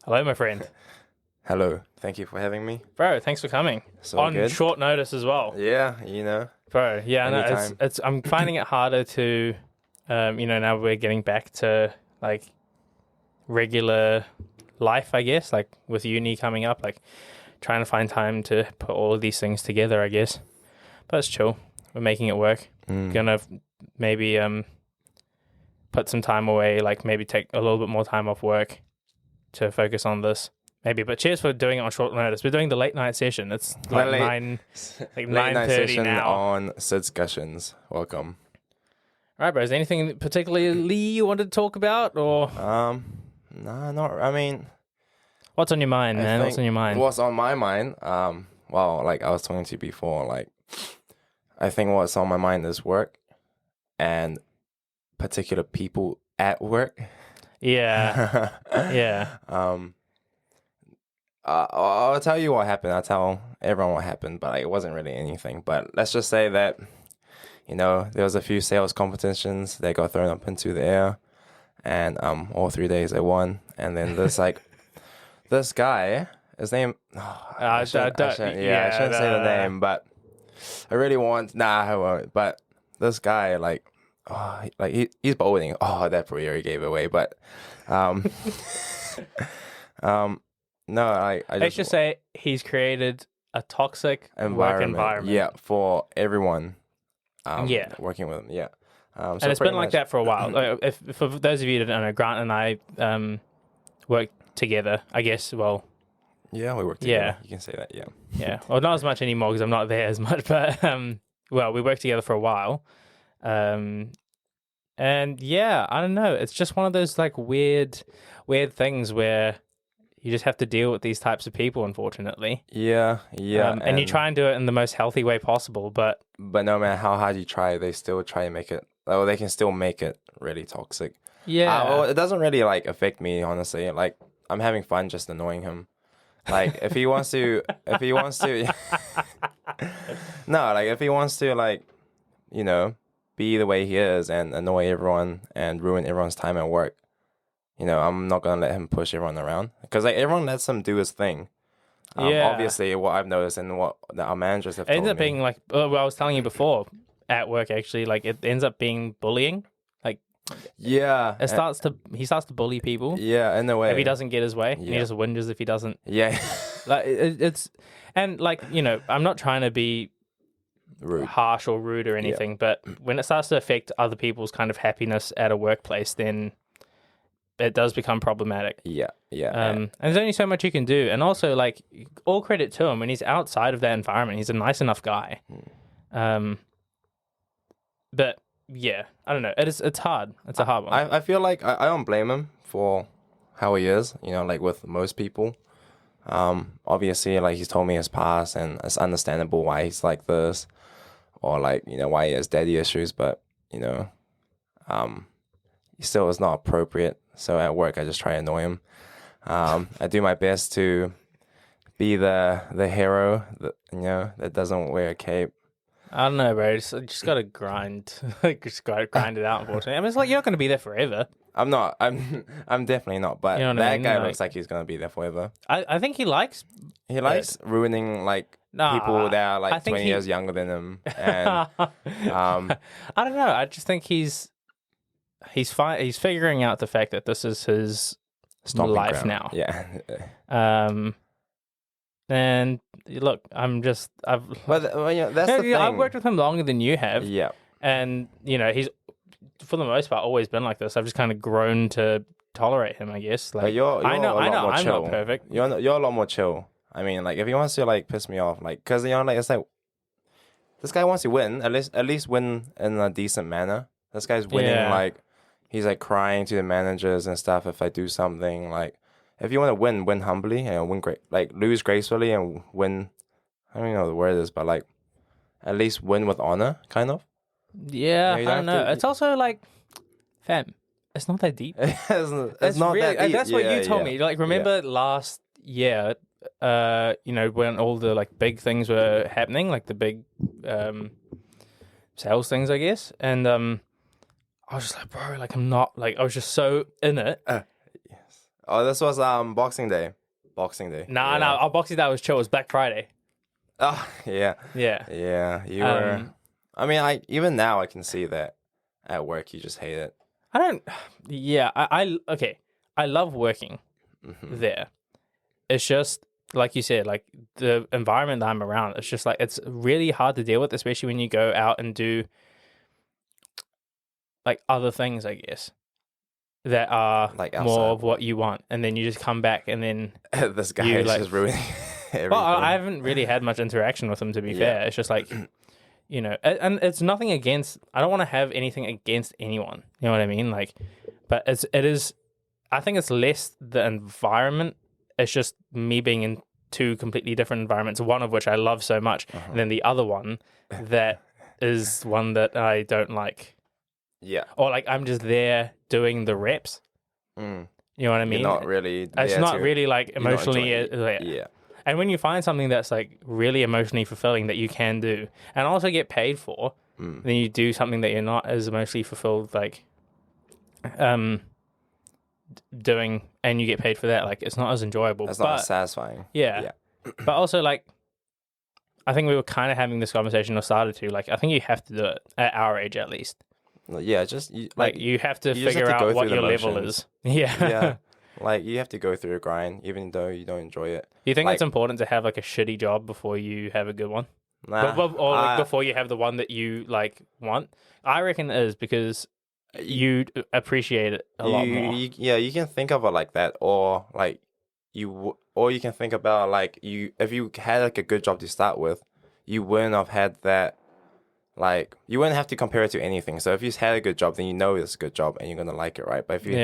Hello, my friend. Hello. Thank you for having me. Bro, thanks for coming. So On good. short notice as well. Yeah, Bro, yeah, no, anytime. I'm finding it harder to, now we're getting back to, like, regular life, I guess, like, with uni coming up, like, trying to find time to put all of these things together, I guess. But it's chill. We're making it work. Gonna maybe put some time away, like, maybe take a little bit more time off work to focus on this. Maybe, but cheers for doing it on short notice. We're doing the late night session. It's like Late- 9:30 now. on Sidscussions. Welcome. All right, bro. Is there anything particularly you wanted to talk about, or No, not. I mean, what's on your mind, I man? What's think on your mind? What's on my mind? Well, like I was talking to you before, like I think what's on my mind is work and particular people at work. Yeah, yeah. I'll tell you what happened. I'll tell everyone what happened, but like, it wasn't really anything. But let's just say that, there was a few sales competitions that got thrown up into the air, and all 3 days I won. And then there's like this guy, his name. I shouldn't say the name, but I really want. Nah, I won't. But this guy, he's bowling. Oh, that probably already gave it away. But, no, I Let's just say he's created a toxic work environment. Yeah, for everyone. Yeah. Working with him. Yeah. And it's been like that for a while. Like, if for those of you that don't know, Grant and I work together, I guess. Well, yeah, we work together. Yeah. You can say that. Yeah. yeah. Well, not as much anymore because I'm not there as much. But we worked together for a while. And yeah, I don't know. It's just one of those like weird things where you just have to deal with these types of people, unfortunately. Yeah. And you try and do it in the most healthy way possible, but no matter how hard you try, they still try and make it. Oh, they can still make it really toxic. yeah. Well, it doesn't really like affect me, honestly. Like I'm having fun just annoying him. Like if he wants to, no, like if he wants to, like, be the way he is and annoy everyone and ruin everyone's time at work. I'm not gonna let him push everyone around because like everyone lets him do his thing. Yeah. Obviously, what I've noticed and what our managers have It told ends up me. being like, well, I was telling you before, at work actually, like it ends up being bullying. Like Yeah, he starts to bully people yeah, in a way. if he doesn't get his way. And he Yeah. just whinges if he doesn't. Yeah, Like it's and like I'm not trying to be rude. harsh or rude or anything, but when it starts to affect other people's kind of happiness at a workplace, then it does become problematic. Yeah. And there's only so much you can do. And also, like, all credit to him, when he's outside of that environment, he's a nice enough guy. But yeah, I don't know. It's hard. It's a hard one. I feel like I don't blame him for how he is. Like with most people. Obviously, like he's told me his past, and it's understandable why he's like this, or like why he has daddy issues. But still, it's not appropriate. So at work, I just try to annoy him. I do my best to be the hero that doesn't wear a cape. I don't know, bro. You just gotta grind. Just gotta grind it out, unfortunately. I mean, it's like you're not gonna be there forever. I'm not. I'm definitely not. But You know what that I mean? guy Like- looks like he's gonna be there forever. I think he likes. He likes ruining like Nah, people that are I like think 20 he- years younger than him, and I don't know. I just think he's fine. He's figuring out the fact that this is his stomping life ground. now. Yeah. And look, I've That's the thing. I've worked with him longer than you have. Yeah. And he's for the most part always been like this. I've just kind of grown to tolerate him, I guess. Like But you're I know, a lot more I'm chill. not perfect. You're a lot more chill. I mean, like if he wants to like piss me off, like because like it's like this guy wants to win, at least win in a decent manner. This guy's winning like he's like crying to the managers and stuff if I do something. Like if you want to win humbly and win great, like lose gracefully and win. I don't even know what the word is, but like at least win with honor, kind of. Yeah, you I don't don't have know. to- it's also like, fam, it's not that deep. it's not really, that deep. That's what Yeah, you told yeah. me. Like, remember last year, when all the like big things were happening, like the big sales things, I guess. And I was just like, bro, like I'm not like I was just so in it. Yes. Oh, this was Boxing Day. Boxing Day. Nah, our Boxing Day was chill. It was Black Friday. Oh, yeah. Yeah. Yeah, you were. I mean, even now I can see that at work you just hate it. I don't. Yeah, okay. I love working there. It's just like you said, like the environment that I'm around. It's just like it's really hard to deal with, especially when you go out and do like other things, I guess, that are Like more outside of what you want, and then you just come back and then this guy you, is like- just ruining everything. well, I haven't really had much interaction with him, to be fair. It's just like, you know, and it's nothing against. I don't want to have anything against anyone. You know what I mean? Like, but it is. I think it's less the environment. It's just me being in two completely different environments. One of which I love so much, and then the other one that is one that I don't like. Yeah. Or like I'm just there doing the reps. Mm. You know what I mean? You're not really. It's there not to- really like you're not emotionally. enjoying it. Yeah. And when you find something that's like really emotionally fulfilling that you can do and also get paid for, then you do something that you're not as emotionally fulfilled like doing, and you get paid for that. Like it's not as enjoyable. That's but, not satisfying. Yeah. But also like I think we were kind of having this conversation or started to like I think you have to do it at our age at least. Yeah, just Like you have to you just figure have to go out what through the your level motions. is. Yeah. yeah, like you have to go through a grind, even though you don't enjoy it. Do you think Like- it's important to have like a shitty job before you have a good one? Nah, Or like before you have the one that you like want? I reckon it is because you appreciate it a lot more. You can think of it like that, or like or you can think about like if you had like a good job to start with, you wouldn't have had that. Like you wouldn't have to compare it to anything. So if you had a good job, then you know it's a good job and you're gonna like it, right? But if you,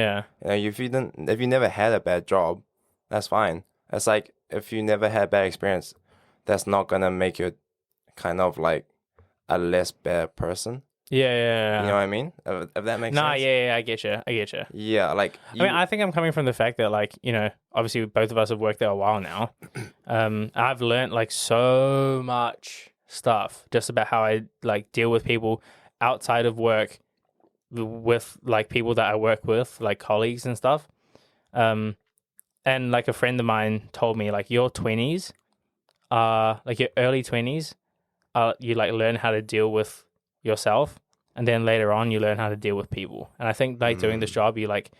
if you never had a bad job, that's fine. It's like if you never had a bad experience, that's not gonna make you kind of like a less bad person. Yeah. You know what I mean? If that makes sense. Yeah, I get you. Yeah, like I mean, I think I'm coming from the fact that, like, you know, obviously both of us have worked there a while now. I've learned like so much stuff just about how I like deal with people outside of work, with like people that I work with, like colleagues and stuff. And like a friend of mine told me, like your 20s, like your early 20s, you like learn how to deal with yourself, and then later on you learn how to deal with people. And I think like doing this job, you like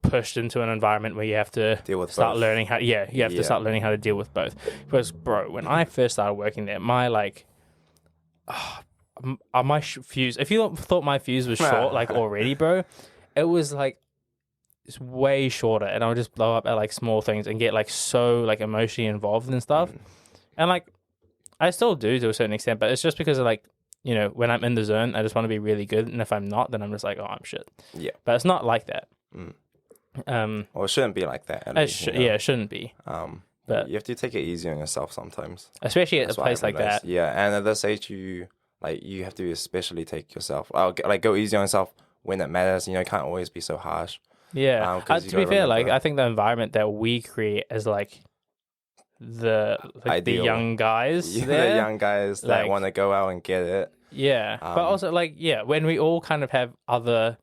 pushed into an environment where you have to deal with start both. learning how you have to start learning how to deal with both. Because bro, when I first started working there, my like my fuse, if you thought my fuse was short like already, bro, it was like it's way shorter, and I would just blow up at like small things and get like so like emotionally involved and stuff. And like I still do to a certain extent, but it's just because of like, you know, when I'm in the zone, I just want to be really good, and if I'm not, then I'm just like, oh, I'm shit. Yeah. But it's not like that. Well, it shouldn't be like that. It shouldn't be. But you have to take it easy on yourself sometimes. especially at That's a what I place like realized. that. Yeah, and at this age, you have to especially take yourself. Like go easy on yourself when it matters. You know, you can't always be so harsh. Yeah. 'cause you To be gotta fair, like remember- I think the environment that we create is like the Ideal. young guys Yeah, there. the young guys that Like- want to go out and get it. Yeah, but also like when we all kind of have other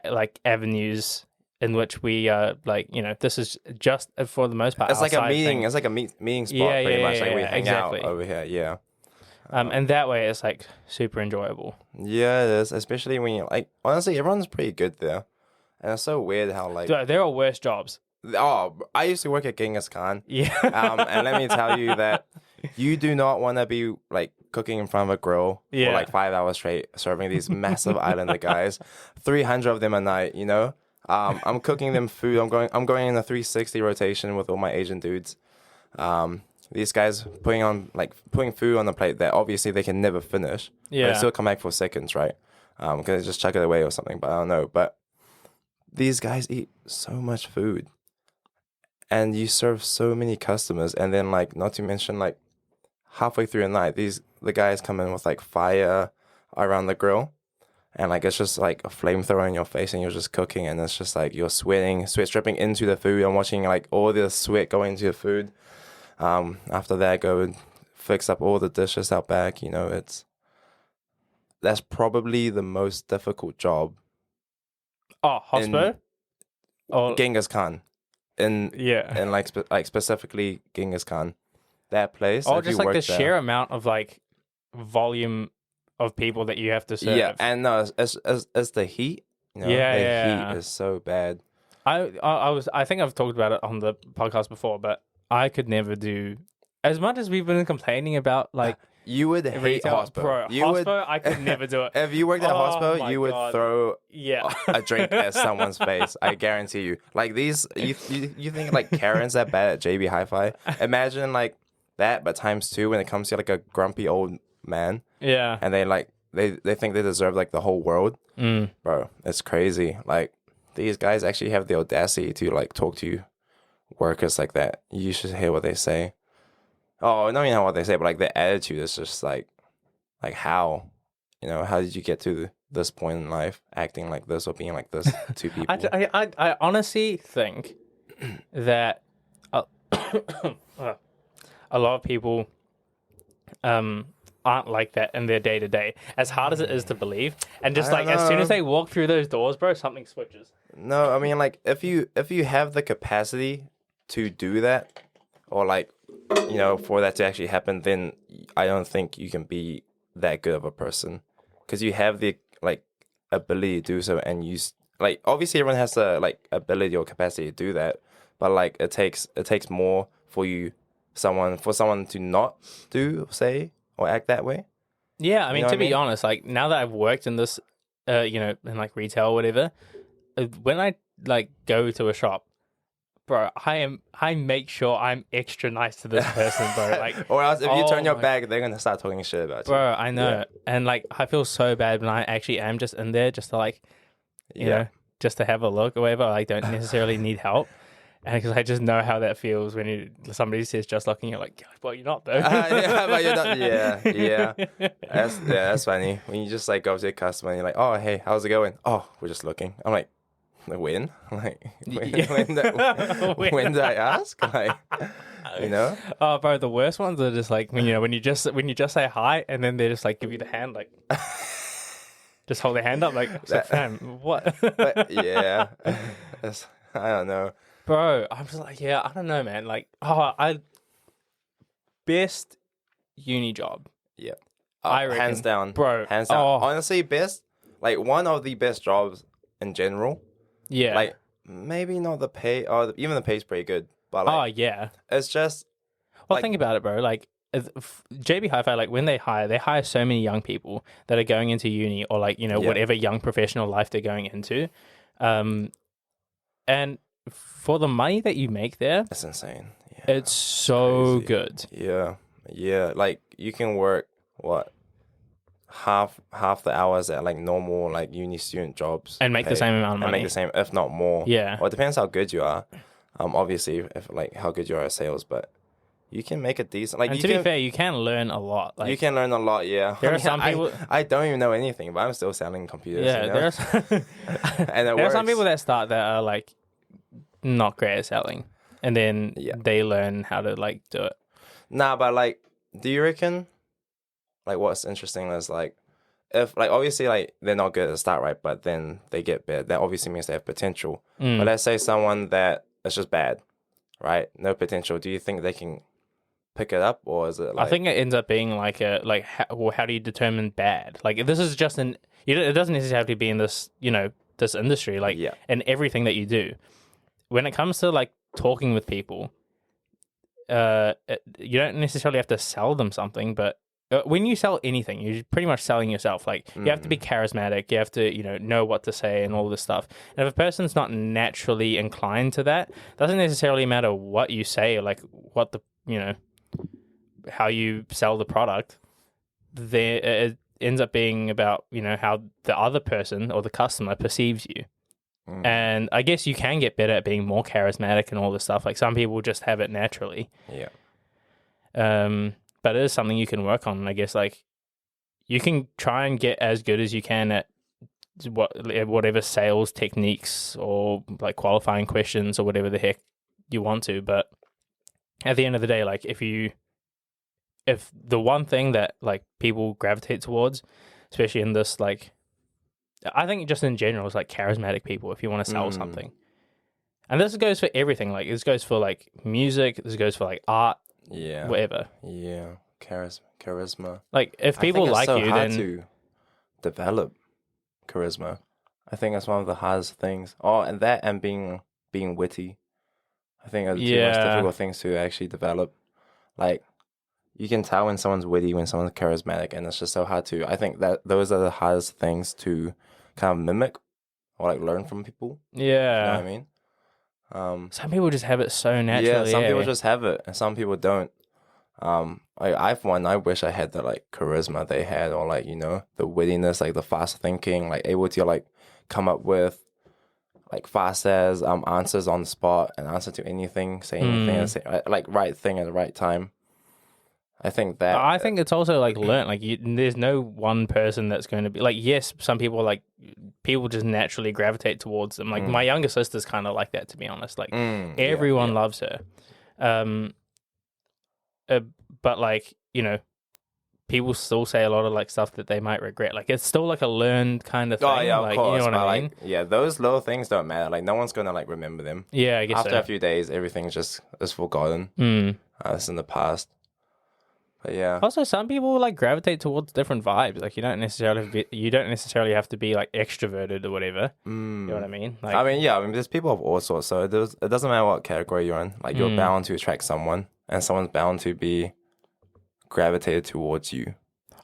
like avenues in which we like, you know, this is just for the most part. It's like a outside meeting. thing. It's like a meeting spot, Yeah, pretty yeah, much. Like we yeah, hang exactly. out over here. Yeah. And that way it's like super enjoyable. Yeah, it is. Especially when you like. Honestly, everyone's pretty good there, and it's so weird how like. Dude, there are worse jobs. Oh, I used to work at Genghis Khan. Yeah. And let me tell you that you do not want to be like cooking in front of a grill for like 5 hours straight, serving these massive islander guys, 300 of them a night. You know, I'm cooking them food. I'm going in a 360 rotation with all my Asian dudes. These guys putting food on the plate that obviously they can never finish. Yeah. But they still come back for seconds, right? Because they just chuck it away or something. But I don't know. But these guys eat so much food. And you serve so many customers, and then like not to mention like halfway through the night, the guys come in with like fire around the grill, and like it's just like a flamethrower in your face, and you're just cooking, and it's just like you're sweating, sweat dripping into the food, and watching like all the sweat go into the food. After that, go and fix up all the dishes out back. You know, that's probably the most difficult job Oh, Hospo? Or Genghis Khan. In yeah. like specifically Genghis Khan. That place. Or if just you like the work there, sheer amount of like volume of people that you have to serve. yeah, and no, it's the heat. You know, Yeah, the yeah. heat is so bad. I think I've talked about it on the podcast before, but I could never do as much as we've been complaining about like You would hate retail. hospo. Bro, You hospo, I could never do it. If you worked at Oh hospo, my you would God. throw Yeah. a drink at someone's face. I guarantee you. Like these, you think like Karen's that bad at JB Hi-Fi? Imagine like that, but times two when it comes to like a grumpy old man, Yeah. and they think they deserve like the whole world. Mm. Bro, it's crazy. Like these guys actually have the audacity to like talk to workers like that. You should hear what they say. Oh, not even know what they say, but like the attitude is just like how, how did you get to this point in life, acting like this or being like this to people? I honestly think that a lot of people aren't like that in their day to day. As hard as it is to believe, and just like as soon as they walk through those doors, bro, something switches. No, I mean like if you have the capacity to do that, or like for that to actually happen, then I don't think you can be that good of a person, because you have the like ability to do so, and like obviously everyone has the like ability or capacity to do that, but like it takes more for someone to not say or act that way. Yeah, I mean, to be mean? honest, like now that I've worked in this, in like retail or whatever, when I like go to a shop, bro, I make sure I'm extra nice to this person, bro. Like, or else if you turn your back, they're gonna start talking shit about you. Bro, I know, and like I feel so bad when I actually am just in there just to like, you know, just to have a look or whatever. I don't necessarily need help. And because I just know how that feels when somebody says just looking, you're like, well, you're not though. Yeah, but you're not. Yeah. That's funny. When you just like go to a customer and you're like, oh, hey, how's it going? Oh, we're just looking. I'm like, when? Like, when did I ask? Like, Oh, bro, the worst ones are just like when you just say hi and then they just like give you the hand, like, just hold their hand up, like, fam, what? But, yeah, I don't know. Bro, I'm just like, yeah, I don't know, man. Like, best uni job. Yeah. I reckon, hands down. Bro. Hands down. Oh. Honestly, best, like one of the best jobs in general. Yeah. Like, maybe not the pay, or even the pay's pretty good. But like, yeah. it's just. Well, like, think about it, bro. Like, JB Hi-Fi, like when they hire so many young people that are going into uni or like, whatever young professional life they're going into. And for the money that you make there, it's insane. Yeah, it's so crazy. good. Yeah. Like you can work half the hours at like normal like uni student jobs and make the same amount of money. And make the same, if not more. Yeah. Well, it depends how good you are. Obviously, if like how good you are at sales, but you can make it decent. Like, and to be fair, you can learn a lot. Like, you can learn a lot. Yeah. There are some people. I don't even know anything, but I'm still selling computers. Yeah. There are some people that start that are like not great at selling, and then they learn how to like do it. Nah, but like, do you reckon? Like, what's interesting is like, if like obviously like they're not good at the start, right? But then they get better. That obviously means they have potential. But let's say someone that is just bad, right? No potential. Do you think they can pick it up, or is it like? I think it ends up being like how do you determine bad? Like, this is just it doesn't necessarily have to be in this this industry. Like, in everything that you do, when it comes to like talking with people, you don't necessarily have to sell them something, but when you sell anything, you're pretty much selling yourself. Like, you have to be charismatic. You have to, know what to say and all this stuff. And if a person's not naturally inclined to that, doesn't necessarily matter what you say or like what the, how you sell the product. It ends up being about, how the other person or the customer perceives you. And I guess you can get better at being more charismatic and all this stuff. Like, some people just have it naturally. Yeah. But it is something you can work on. I guess like you can try and get as good as you can at whatever sales techniques or like qualifying questions or whatever the heck you want to. But at the end of the day, like if the one thing that like people gravitate towards, especially in this like I think just in general, it's like charismatic people if you want to sell something. And this goes for everything. Like this goes for like music. This goes for like art. Yeah. Whatever. Yeah. Charisma. Like if people I think it's like so you, hard then to develop charisma. I think that's one of the hardest things. Oh, and that and being witty. I think are the two most difficult things to actually develop. Like you can tell when someone's witty, when someone's charismatic, and it's just so hard to. I think that those are the hardest things to kind of mimic or like learn from people. yeah. You know what I mean? Some people just have it so naturally. Yeah, some people just have it, and some people don't. I wish I had the like charisma they had, or like the wittiness, like the fast thinking, like able to like come up with like fast as answers on the spot and answer to anything, say anything, and say like right thing at the right time. I think it's also like learned. Like there's no one person that's going to be like. Yes, some people people just naturally gravitate towards them. Like my younger sister's kind of like that, to be honest. Like everyone loves her. But like people still say a lot of like stuff that they might regret. Like it's still like a learned kind of thing. Oh yeah, of like, course. You know what I mean? Like, yeah, those little things don't matter. Like no one's gonna like remember them. Yeah, I guess after so. a few days, everything's just is forgotten. It's in the past. But yeah. Also, some people like gravitate towards different vibes. Like you don't necessarily have to be like extroverted or whatever. You know what I mean? Like, I mean, there's people of all sorts. So it doesn't matter what category you're in. Like you're bound to attract someone, and someone's bound to be gravitated towards you.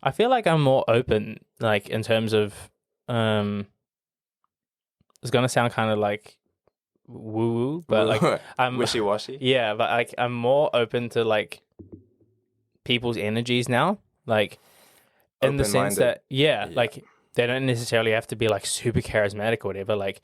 I feel like I'm more open, like in terms of, it's gonna sound kind of like woo-woo, but like I'm wishy-washy. Yeah, but like I'm more open to like people's energies now, like in the sense that like they don't necessarily have to be like super charismatic or whatever. Like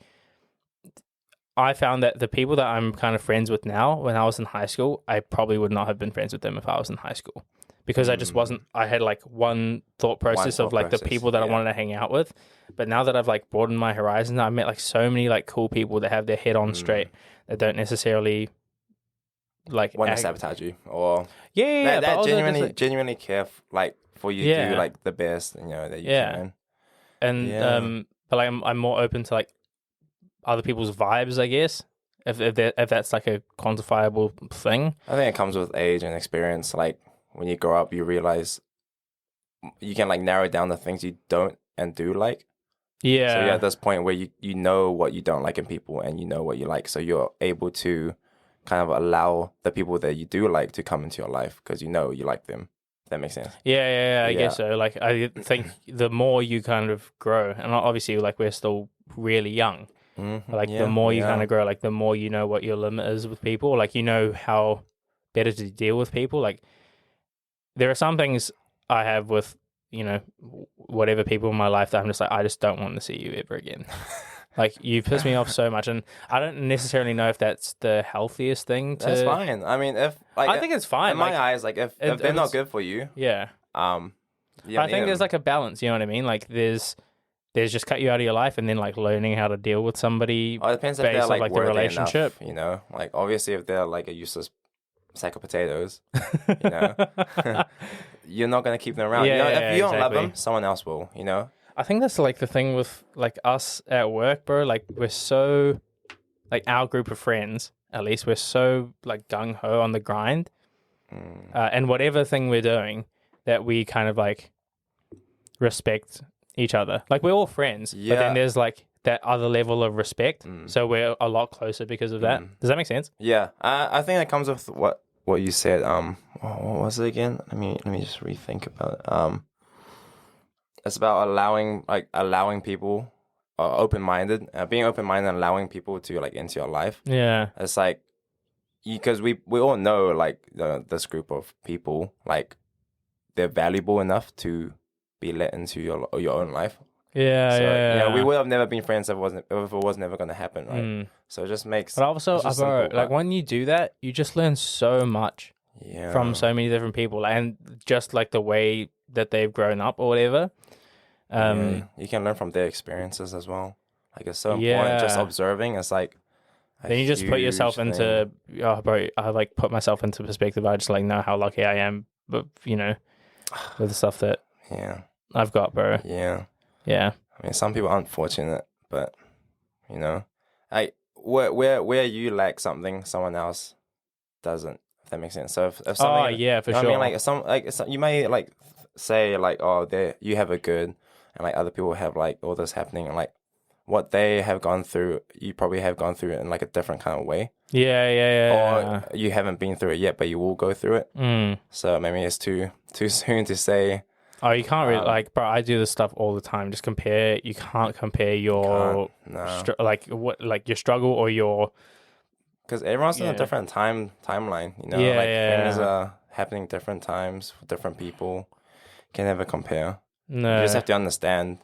I found that the people that I'm kind of friends with now, when I was in high school, I probably would not have been friends with them if I was in high school. Because I just wasn't, I had like one thought process of like the people that I wanted to hang out with. But now that I've like broadened my horizons, I've met like so many like cool people that have their head on straight, that don't necessarily like want to sabotage you or that genuinely care for you to do like the best that you can. And but like I'm more open to like other people's vibes, I guess. If that's like a quantifiable thing. I think it comes with age and experience. Like when you grow up, you realize you can like narrow down the things you don't and do like. Yeah. So you're at this point where you know what you don't like in people and you know what you like. So you're able to kind of allow the people that you do like to come into your life because you know you like them. If that makes sense. Yeah, I guess so. Like I think the more you kind of grow, and obviously like we're still really young. Like the more you kind of grow, like the more you know what your limit is with people. Like you know how better to deal with people. Like there are some things I have with whatever people in my life that I'm just like I just don't want to see you ever again. Like you piss me off so much, and I don't necessarily know if that's the healthiest thing to. That's fine. I mean, I think it's fine. In my eyes, like if they're not good for you, I think there's like a balance. You know what I mean? Like there's just cut you out of your life, and then like learning how to deal with somebody. It depends if they're like the relationship. Enough, like obviously if they're like a useless sack of potatoes, you're not gonna keep them around. If you don't love them, someone else will. I think that's like the thing with like us at work, bro. Like we're so, like our group of friends, at least we're so like gung ho on the grind, and whatever thing we're doing, that we kind of like respect each other. Like we're all friends, but then there's like that other level of respect. So we're a lot closer because of that. Does that make sense? Yeah, I think that comes with what you said. What was it again? Let me just rethink about it. It's about allowing people, open-minded, being open-minded, and allowing people to like into your life. Yeah, it's like because we all know like this group of people, like they're valuable enough to be let into your own life. Yeah. We would have never been friends if it was never going to happen, right? So it just makes. But also, like when you do that, you just learn so much from so many different people, and just like the way that they've grown up or whatever. You can learn from their experiences as well. Like it's so important. Just observing. It's like. Then you just put yourself into. Oh, bro! I like put myself into perspective. I just like know how lucky I am, but with the stuff that I've got, bro. Yeah. Yeah. I mean, some people aren't fortunate, but you know, like where you lack something, someone else doesn't. If that makes sense. So if something, Oh yeah, for you know sure. what I mean, you may like say like, oh, there you have it good, and like other people have like all this happening, and like what they have gone through, you probably have gone through it in like a different kind of way. Yeah. Or you haven't been through it yet, but you will go through it. Mm. So maybe it's too soon to say. Oh, you can't really like, bro. I do this stuff all the time. Just compare. You can't compare your like your struggle or your because everyone's in a different timeline. You know, things are happening different times for different people. Can never compare. No, you just have to understand.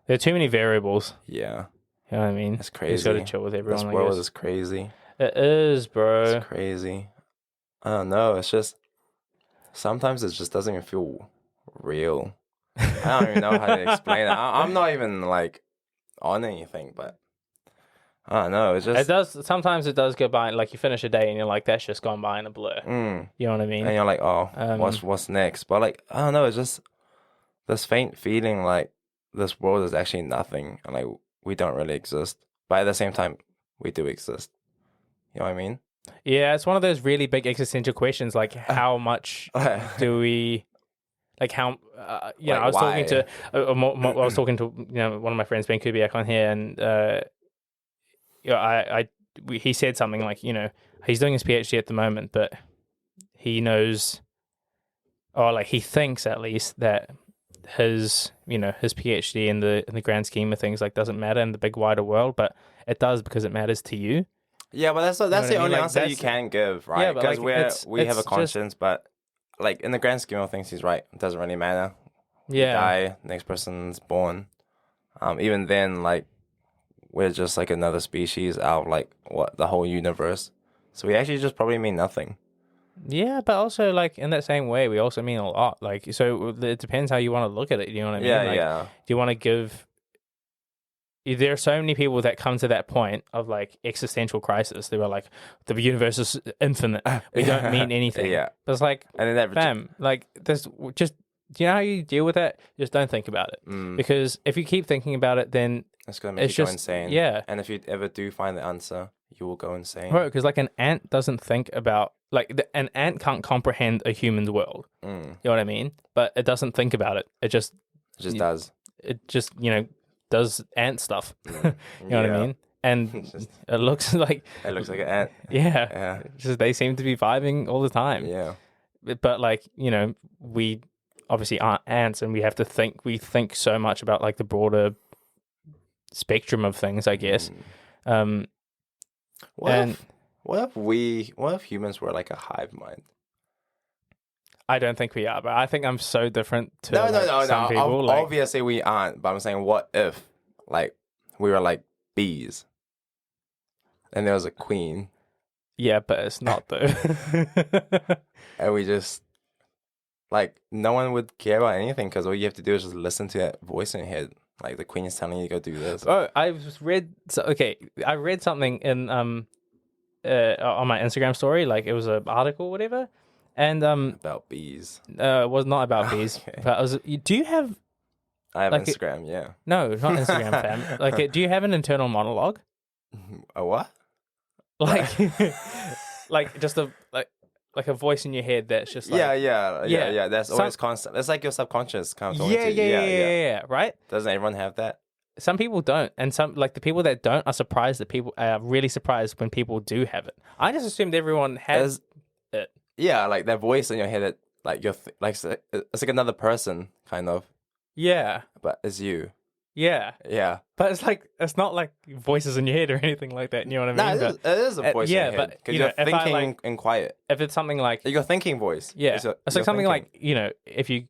There are too many variables. Yeah, you know what I mean. It's crazy. You just gotta chill with everyone. This world is crazy. It is, bro. It's crazy. I don't know. It's just sometimes it just doesn't even feel real. I don't even know how to explain it. I'm not even like on anything, but I don't know. It does. Sometimes it does go by. Like you finish a day and you're like, that's just gone by in a blur. You know what I mean? And you're like, oh, what's next? But like, I don't know. It's just this faint feeling like this world is actually nothing, and like we don't really exist. But at the same time, we do exist. You know what I mean? Yeah, it's one of those really big existential questions. Like, how much do we? Like how? I was talking to I was talking to one of my friends, Ben Kubiak, on here, and he said something like, he's doing his PhD at the moment, but he knows, or like he thinks at least, that his PhD in the grand scheme of things like doesn't matter in the big wider world, but it does because it matters to you. Yeah, but that's the only answer you can give, right? Because we have a conscience, but like in the grand scheme of things, he's right. It doesn't really matter. Yeah. You die, next person's born. Even then, like we're just like another species out of like the whole universe. So we actually just probably mean nothing. Yeah, but also like in that same way, we also mean a lot. Like, so it depends how you want to look at it. You know what I mean? Yeah. Do you want to give? There are so many people that come to that point of like existential crisis. They were like, the universe is infinite. We don't mean anything. Yeah. But it's like, and then fam, like there's just, do you know how you deal with that? Just don't think about it. Because if you keep thinking about it, then it's going to make you go insane. Yeah. And if you ever do find the answer, you will go insane. Right, because like an ant doesn't think about, an ant can't comprehend a human's world. You know what I mean? But it doesn't think about it. It just does. It just, does ant stuff. You know what I mean? And it looks like an ant. Yeah. Just they seem to be vibing all the time. Yeah. But like, we obviously aren't ants, and we have to think. We think so much about like the broader spectrum of things, I guess. What if humans were like a hive mind? I don't think we are, but I think I'm so different to some No. people. Obviously we aren't, but I'm saying, what if like we were like bees and there was a queen? Yeah, but it's not though. And we just like, no one would care about anything because all you have to do is just listen to that voice in your head. Like the queen is telling you to go do this. Oh, I read something in on my Instagram story, like it was an article or whatever. And about bees. It was not about bees. Okay. But do you have? I have like Instagram. Yeah. No, not Instagram, fam. Like, do you have an internal monologue? A what? Like, like just a like a voice in your head that's just like yeah. That's always constant. It's like your subconscious kind of talking to you. Yeah. Right? Doesn't everyone have that? Some people don't, and some like the people that don't are surprised that people are really surprised when people do have it. I just assumed everyone has it. Yeah, like that voice in your head that like it's like another person kind of. Yeah. But it's you. Yeah. Yeah. But it's not like voices in your head or anything like that. You know what I mean? No, it is a voice in your head. Because you're thinking in quiet. If it's something like your thinking voice. Yeah. It's like something like, if you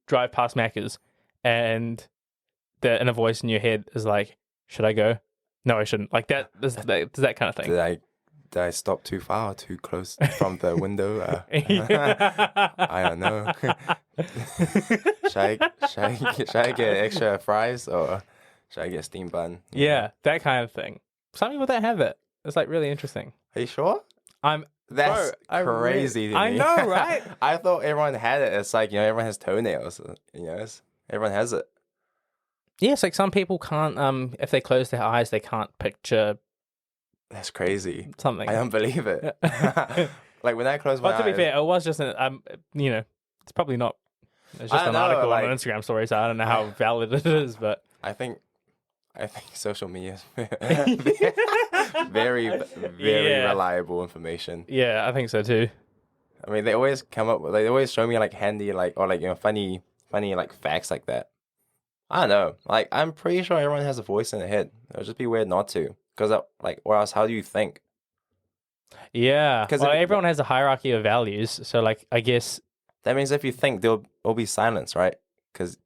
drive past Macca's and the inner voice in your head is like, should I go? No, I shouldn't. Like that. Does that kind of thing. Did I stop too far or too close from the window? I don't know. should I get extra fries or should I get steamed bun? Yeah, that kind of thing. Some people don't have it. It's like really interesting. Are you sure? That's crazy to me. I know, right? I thought everyone had it. It's like, everyone has toenails. Everyone has it. Yes, like some people can't. If they close their eyes, they can't picture That's crazy. something. I don't believe it. Like when I close my But to be eyes, fair, it was just it's probably not. It's I just don't an know, article on like- an Instagram story, so I don't know how valid it is. But I think social media is very, very Yeah. reliable information. yeah, I think so too. I mean, they always come up with, like, they always show me like handy, like, or like, funny like facts like that. I don't know. Like, I'm pretty sure everyone has a voice in their head. It would just be weird not to. Because, like, or else, how do you think? Yeah, 'Cause well, if- everyone has a hierarchy of values, so like I guess That means if you think, there'll be silence, right? Because,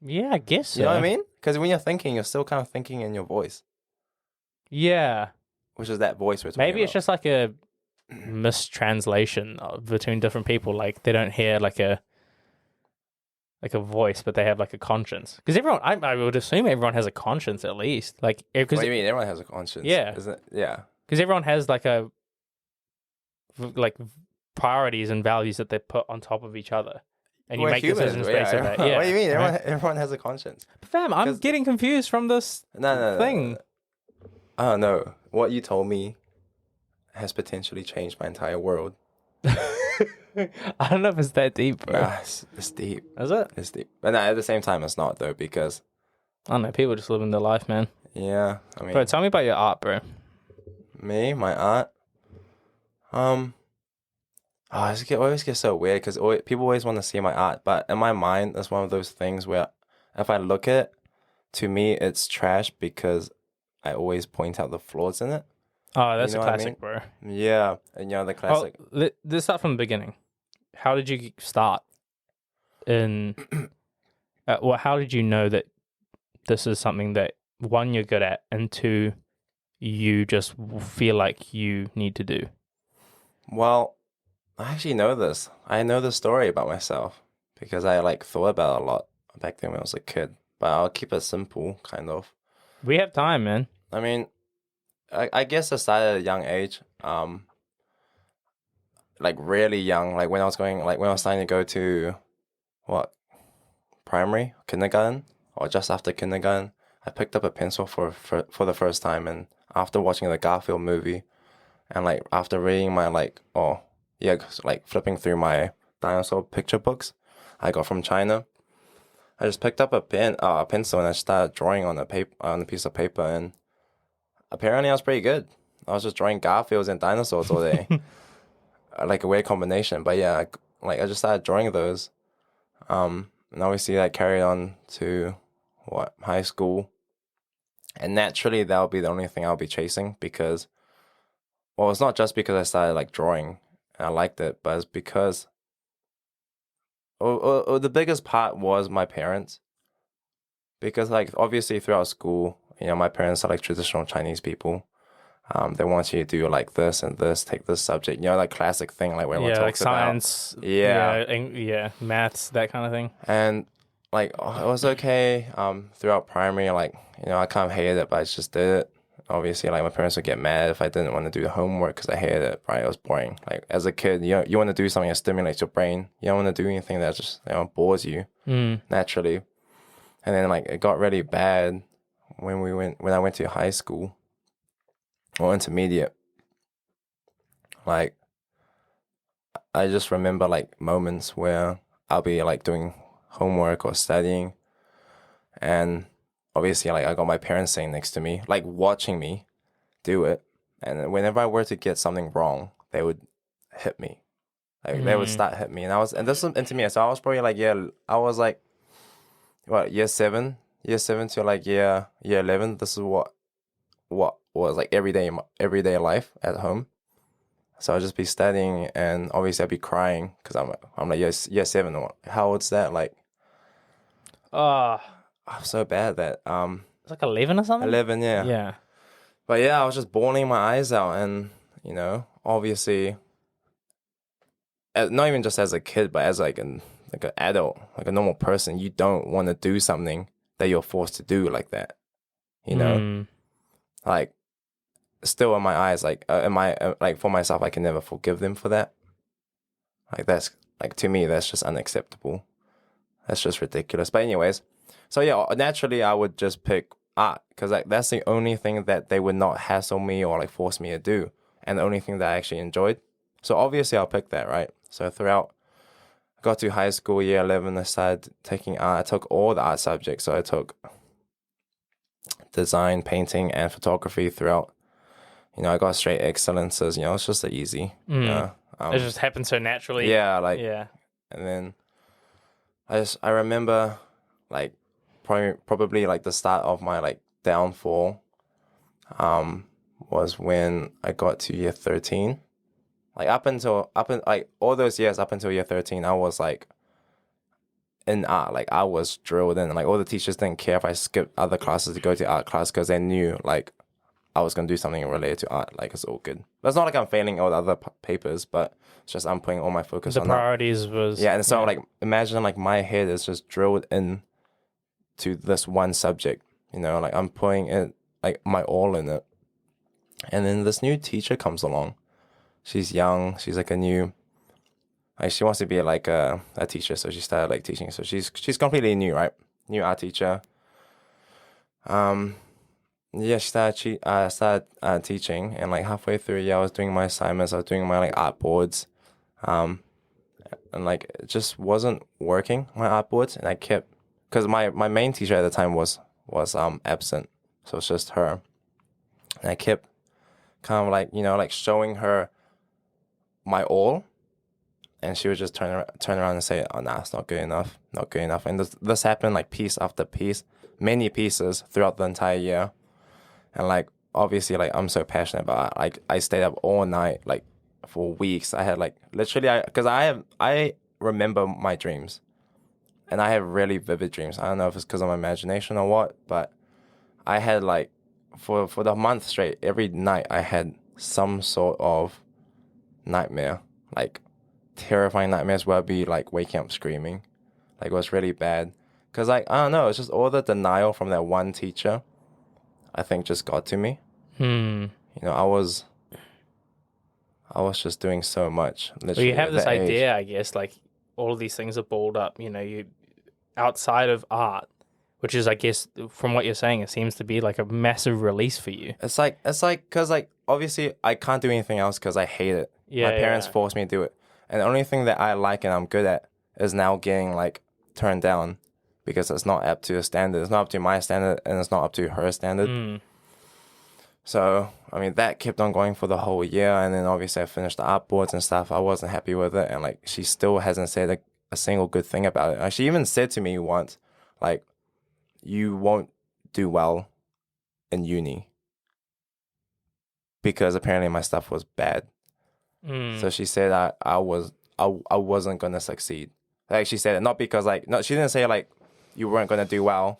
yeah, I guess so. you know what I mean? Because when you're thinking, you're still kind of thinking in your voice, Yeah, which is that voice we're talking maybe it's about. just like a mistranslation between different people. Like they don't hear like a voice, but they have like a conscience. Because everyone, I would assume everyone has a conscience at least. Like What because do you mean? Everyone has a conscience. Yeah. Isn't it? Yeah. everyone has like priorities and values that they put on top of each other, and you We're make humans, decisions based on that. Yeah. What do you mean? right? Everyone has a conscience. Fam, I'm 'Cause- getting confused from this No. thing. I don't know. What you told me has potentially changed my entire world. I don't know if it's that deep, bro. Nah, it's deep. Is it? It's deep. But at the same time, it's not, though, because, I don't know. People just living their life, man. yeah, I mean, Bro, tell me about your art, bro. me, my art, it always gets so weird because people always want to see my art, but in my mind, it's one of those things where if I look at it, to me, it's trash because I always point out the flaws in it. Oh, that's You know a what I classic, bro. Yeah, and the classic. Let's start from the beginning. How did you start in? How did you know that this is something that one you're good at, and two you just feel like you need to do? Well, I actually know this. I know the story about myself because I thought about it a lot back then when I was a kid. But I'll keep it simple, kind of. We have time, man. I mean, I guess I started at a young age. Really young. When I was starting to go to primary, kindergarten, or just after kindergarten, I picked up a pencil for the first time, and after watching the Garfield movie, and after reading my flipping through my dinosaur picture books I got from China, I just picked up a pencil, and I started drawing on a piece of paper, and apparently I was pretty good. I was just drawing Garfields and dinosaurs all day, like a weird combination. But yeah, I just started drawing those, and obviously I carried on to high school, and naturally that'll be the only thing I'll be chasing because, well, it's not just because I started drawing and I liked it, but it's because, the biggest part was my parents, because obviously throughout school, my parents are traditional Chinese people. They want you to do this and this, take this subject, classic thing where everyone talks science, about. Yeah. yeah, maths, that kind of thing. And it was okay. Throughout primary, I kind of hated it, but I just did it. Obviously, my parents would get mad if I didn't want to do the homework because I hated it. Right, it was boring. As a kid, you want to do something that stimulates your brain. You don't want to do anything that just bores you naturally. And then it got really bad when I went to high school or intermediate. I just remember moments where I'll be doing homework or studying, and obviously I got my parents sitting next to me, watching me do it, and whenever I were to get something wrong, they would hit me. They would start hitting me, and this was intermediate, so I was probably I was year 7 to year 11. This is what was everyday life at home. So I'll just be studying, and obviously I'd be crying because I'm year 7. How old's that? I'm so bad at that. It's 11 or something. 11, yeah. Yeah. But yeah, I was just bawling my eyes out, and obviously, not even just as a kid, but as an adult, a normal person, you don't want to do something that you're forced to do like that. Still in my eyes, for myself, I can never forgive them for that. That's to me, that's just unacceptable. That's just ridiculous. But anyways, So yeah, naturally I would just pick art because like that's the only thing that they would not hassle me or like force me to do, and the only thing that I actually enjoyed. So obviously I'll pick that, right? So throughout, I got to high school, year 11, I started taking art. I took all the art subjects. So I took design, painting, and photography throughout. I got straight excellences. It's just easy. It just happened so naturally. Yeah, like Yeah. and then I remember like probably like the start of my like downfall was when I got to year 13. Like like all those years up until year 13, I was like in art. Like I was drilled in. Like all the teachers didn't care if I skipped other classes to go to art class because they knew like I was gonna do something related to art. Like it's all good. But it's not like I'm failing all the other papers, but it's just I'm putting all my focus on The priorities was yeah. And so like imagine like my head is just drilled in to this one subject. Like I'm putting it like my all in it. And then this new teacher comes along. She's young. She's like like she wants to be like a teacher, so she started like teaching. So she's completely new, right? New art teacher. Yeah, she started teaching, and like halfway through, yeah, I was doing my assignments. I was doing my like art boards, and like it just wasn't working my art boards, and I kept because my main teacher at the time was absent, so it's just her, and I kept kind of like like showing her my all, and she would just turn around and say, "Oh, nah, it's not good enough, not good enough." And this happened like piece after piece, many pieces throughout the entire year. And like obviously like I'm so passionate about it. Like I stayed up all night like for weeks. I had like literally because I remember my dreams, and I have really vivid dreams. I don't know if it's because of my imagination or what, but I had like for the month straight, every night I had some sort of nightmare, like terrifying nightmares where I'd be like waking up screaming, like it was really bad. Cause like I don't know, it's just all the denial from that one teacher. I think just got to me. I was just doing so much. Well, you have this idea, age. I guess, like all of these things are balled up. You outside of art, which is, I guess, from what you're saying, it seems to be like a massive release for you. It's like because like obviously I can't do anything else because I hate it. Yeah, my parents forced me to do it, and the only thing that I like and I'm good at is now getting like turned down because it's not up to a standard. It's not up to my standard, and it's not up to her standard. So, I mean, that kept on going for the whole year. And then obviously I finished the art boards and stuff. I wasn't happy with it. And like, she still hasn't said a single good thing about it. Like, she even said to me once, like, you won't do well in uni because apparently my stuff was bad. So she said I wasn't going to succeed. Like, she said it not because like, no, she didn't say like, you weren't going to do well,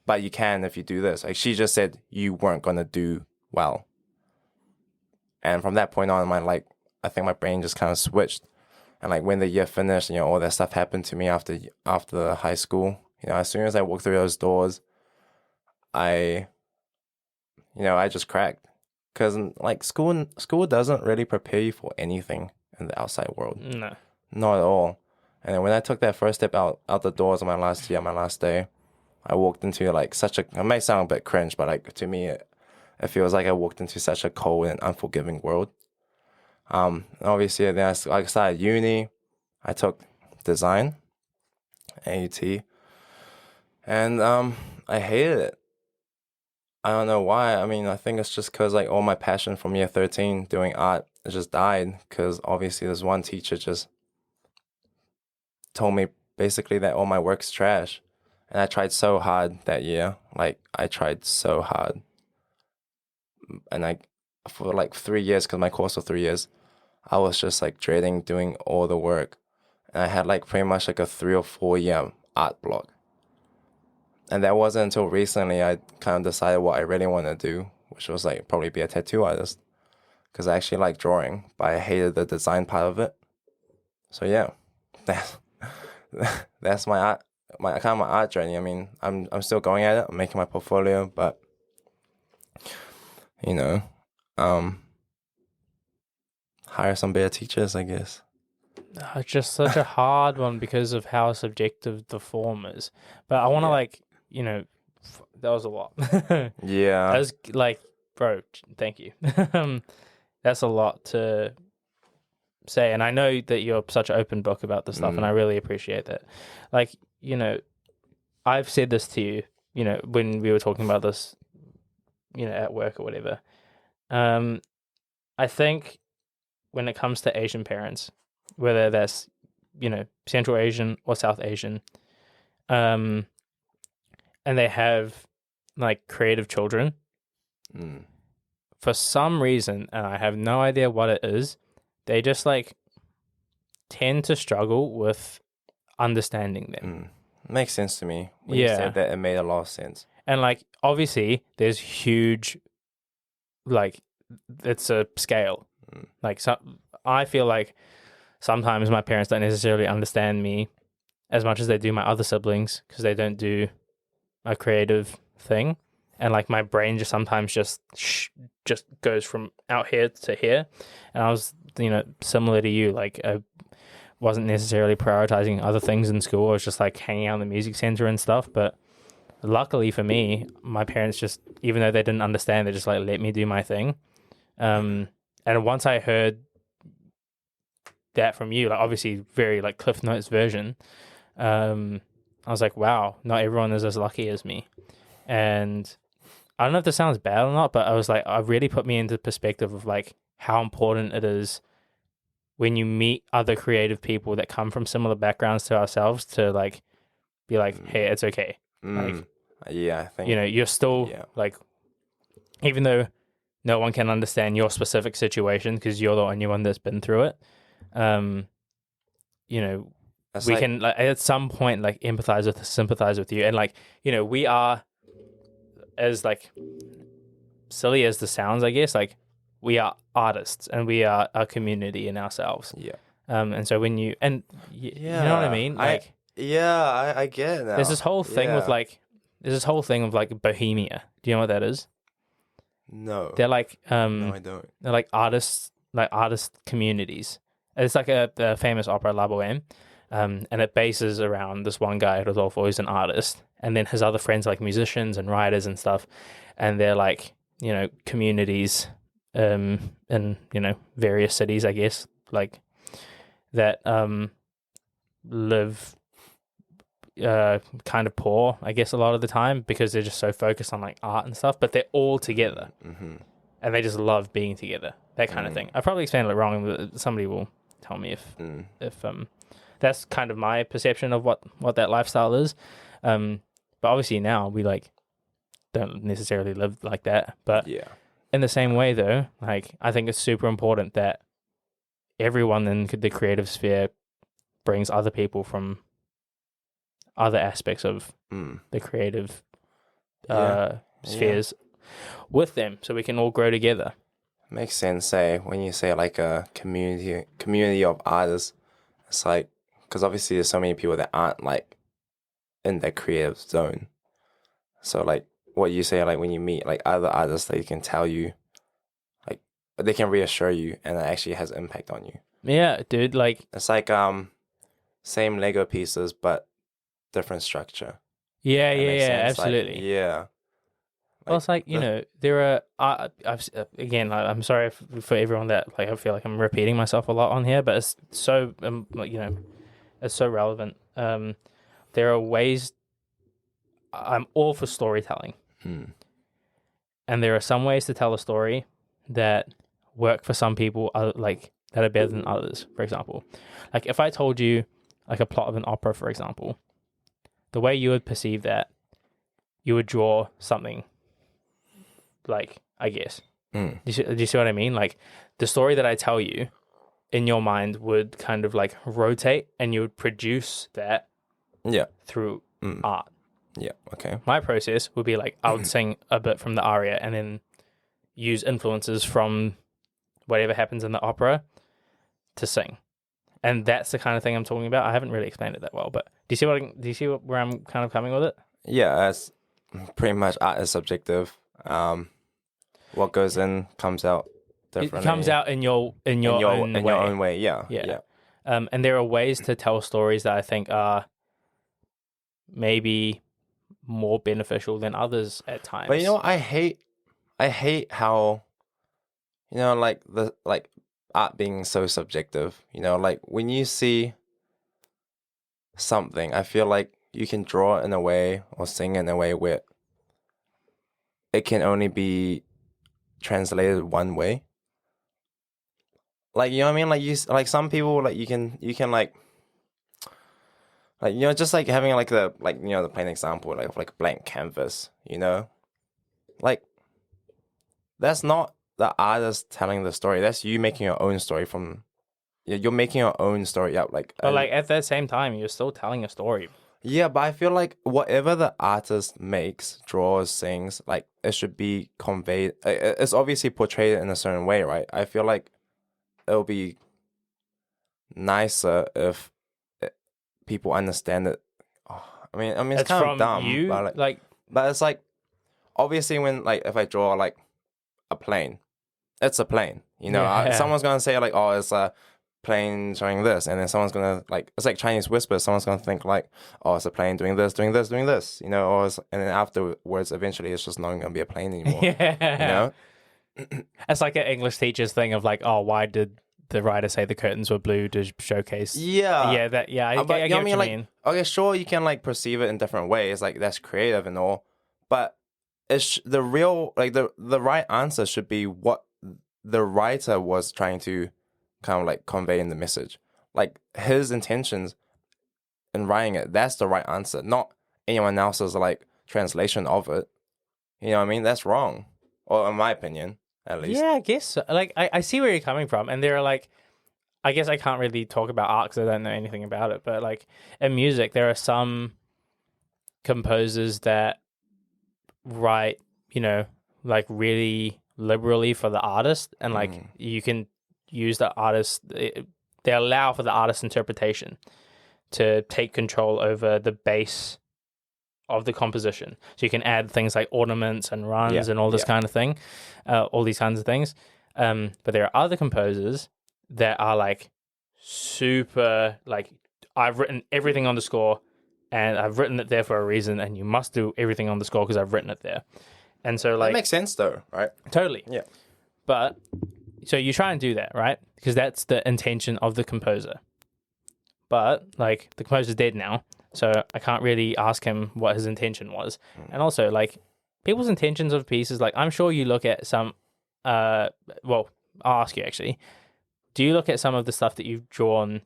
but you can if you do this. Like she just said you weren't gonna do well. And from that point on, I think my brain just kind of switched. And like when the year finished, all that stuff happened to me after high school. As soon as I walked through those doors, I just cracked. Cause like school doesn't really prepare you for anything in the outside world. No, not at all. And then when I took that first step out the doors on my last day, I walked into like it may sound a bit cringe, but like to me, it feels like I walked into such a cold and unforgiving world. Obviously then I started uni. I took design, AUT, and I hated it. I don't know why. I mean, I think it's just because like all my passion from year 13 doing art just died because obviously this one teacher just told me basically that all my work's trash. And I tried so hard that year. Like, I tried so hard. And for like 3 years, because my course was 3 years, I was just like dreading doing all the work. And I had like pretty much like a 3 or 4 year art block. And that wasn't until recently I kind of decided what I really want to do, which was like probably be a tattoo artist. Because I actually like drawing, but I hated the design part of it. So yeah, that's my art. My art journey. I mean, I'm still going at it. I'm making my portfolio, but hire some better teachers, I guess. It's just such a hard one because of how subjective the form is. But I want to that was a lot. Yeah. That was like, bro, thank you. That's a lot to say, and I know that you're such an open book about this stuff, and I really appreciate that. Like, I've said this to you, when we were talking about this, at work or whatever. I think when it comes to Asian parents, whether that's, Central Asian or South Asian, and they have like creative children, for some reason, and I have no idea what it is, they just like tend to struggle with understanding them. Makes sense to me. When you said that, it made a lot of sense. And like, obviously, there's huge, like, it's a scale. Like, so I feel like sometimes my parents don't necessarily understand me as much as they do my other siblings because they don't do a creative thing. And like, my brain just sometimes just goes from out here to here. And I was, similar to you, like, I wasn't necessarily prioritizing other things in school. I was just like hanging out in the music center and stuff. But luckily for me, my parents just, even though they didn't understand, they just like let me do my thing. And once I heard that from you, like obviously very like Cliff Notes version, I was like, wow, not everyone is as lucky as me. And I don't know if this sounds bad or not, but I was like, it really put me into perspective of like how important it is when you meet other creative people that come from similar backgrounds to ourselves to like be like, hey, it's okay. Like, yeah, I think you're still like, even though no one can understand your specific situation because you're the only one that's been through it, we can like at some point like sympathize with you, and like we are, as like silly as this sounds, I guess, like we are artists and we are a community in ourselves. And so when you know what I mean, like I get it now. There's this whole thing with like Bohemia. Do you know what that is? No. They're like no, I don't. They're like artist communities. It's like a famous opera, La Boheme, and it bases around this one guy, Rodolfo, who's an artist, and then his other friends like musicians and writers and stuff, and they're like communities in various cities, I guess, like that live kind of poor, I guess, a lot of the time because they're just so focused on like art and stuff, but they're all together and they just love being together, that kind of thing. I probably explained it wrong, but somebody will tell me if that's kind of my perception of what that lifestyle is. But obviously now we like don't necessarily live like that, but in the same way though, like I think it's super important that everyone in the creative sphere brings other people from other aspects of the creative spheres with them, so we can all grow together. Makes sense. When you say like a community of artists, it's like because obviously there's so many people that aren't like in the creative zone. So like what you say, like when you meet like other artists, they can tell you, like they can reassure you, and it actually has impact on you. Yeah, dude. Like it's like same Lego pieces but different structure. Yeah, absolutely. Like, yeah. Well, it's like, there are, again, I'm sorry for everyone that, like, I feel like I'm repeating myself a lot on here, but it's so, it's so relevant. There are ways, I'm all for storytelling. And there are some ways to tell a story that work for some people, like, that are better than others, for example. Like, if I told you, like, a plot of an opera, for example, the way you would perceive that, you would draw something like, I guess. Do you see what I mean? Like, the story that I tell you in your mind would kind of like rotate, and you would produce that through art. Yeah, okay. My process would be like, I would sing a bit from the aria and then use influences from whatever happens in the opera to sing. And that's the kind of thing I'm talking about. I haven't really explained it that well, but do you see where I'm kind of coming with it? Yeah, that's pretty much art is subjective. What goes in comes out differently. It comes out in your own way. Your own way. Yeah. And there are ways to tell stories that I think are maybe more beneficial than others at times. But you know, I hate how, you know, like art being so subjective. You know, like when you see something, I feel like you can draw in a way or sing in a way where it can only be translated one way. Like, you know what I mean? Like like some people, like you can like, you know, just like having like the, like, you know, the plain example like of like blank canvas, you know, like that's not the artist telling the story. That's you making your own story from. You're making your own story up, like. But like at the same time, you're still telling a story. Yeah, but I feel like whatever the artist makes, draws, sings, like it should be conveyed. It's obviously portrayed in a certain way, right? I feel like it'll be nicer if people understand it. Oh, I mean, it's It's kind of from dumb, you, but like but it's like obviously when, like, if I draw like a plane, it's a plane. You know, Yeah. someone's gonna say like, oh, it's a plane showing this, and then someone's gonna, like, it's like Chinese whispers. Someone's gonna think like, oh, it's a plane doing this, doing this, doing this. You know, and then afterwards, eventually, it's just not gonna be a plane anymore. yeah. You know, It's like an English teacher's thing of like, oh, why did the writer say the curtains were blue to showcase? yeah, Yeah, that. Yeah, I But get you know what what I you mean? mean. Like, okay, sure, you can like perceive it in different ways. Like that's creative and all, but it's the real, like the right answer should be what the writer was trying to kind of like convey in the message. Like his intentions in writing it, that's the right answer, not anyone else's like translation of it. You know what I mean? That's wrong, or in my opinion, at least. Yeah, I guess so. Like I see where you're coming from, and there are like, I guess I can't really talk about art because I don't know anything about it. But like in music, there are some composers that write, you know, like really liberally for the artist, and like you can use the artist. They allow for the artist's interpretation to take control over the base of the composition. So you can add things like ornaments and runs and all this kind of thing, all these kinds of things. But there are other composers that are like super, like, I've written everything on the score and I've written it there for a reason, and you must do everything on the score because I've written it there. And so, like, That makes sense though, right? totally. Yeah. But so you try and do that, right? Because that's the intention of the composer. But like the composer's dead now, so I can't really ask him what his intention was. And also, like, people's intentions of pieces, like, I'm sure you look at some, well, I'll ask you actually, do you look at some of the stuff that you've drawn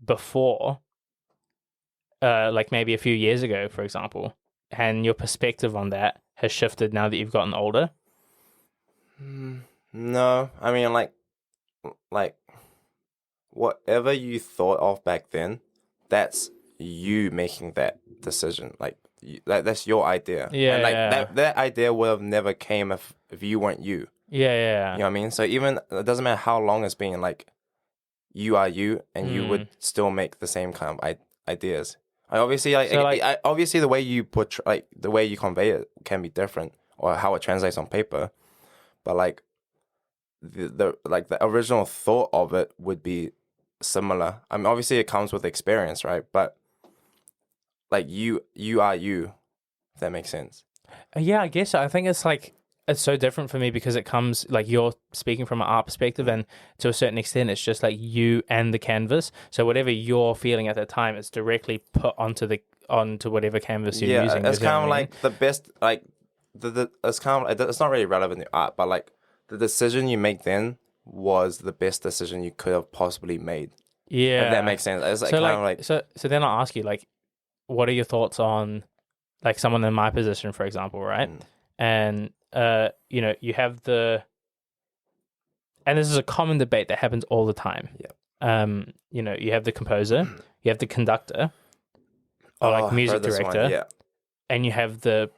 before, like maybe a few years ago, for example, and your perspective on that has shifted now that you've gotten older? No, I mean, like whatever you thought of back then, that's you making that decision. Like, that's your idea. Yeah, and like yeah. that idea would have never came if you weren't you. Yeah. You know what I mean? So even it doesn't matter how long it's been. Like, you are you, and you would still make the same kind of ideas. I obviously, obviously, the way you portray, like the way you convey it, can be different, or how it translates on paper. But like the original thought of it would be similar. I mean, obviously, it comes with experience, right? But like you are you. If that makes sense. Yeah, I guess so. I think it's like, it's so different for me because it comes, like, you're speaking from an art perspective, and to a certain extent it's just like you and the canvas. So whatever you're feeling at the time, it's directly put onto whatever canvas you're using. It's kind of like the best, like it's kind of, it's not really relevant to art, but like the decision you make then was the best decision you could have possibly made. Yeah, if that makes sense. It's like so kind of like so then I'll ask you, like, what are your thoughts on, like, someone in my position, for example, right? And you know, you have and this is a common debate that happens all the time. You know, you have the composer, you have the conductor, or like music director, and you have the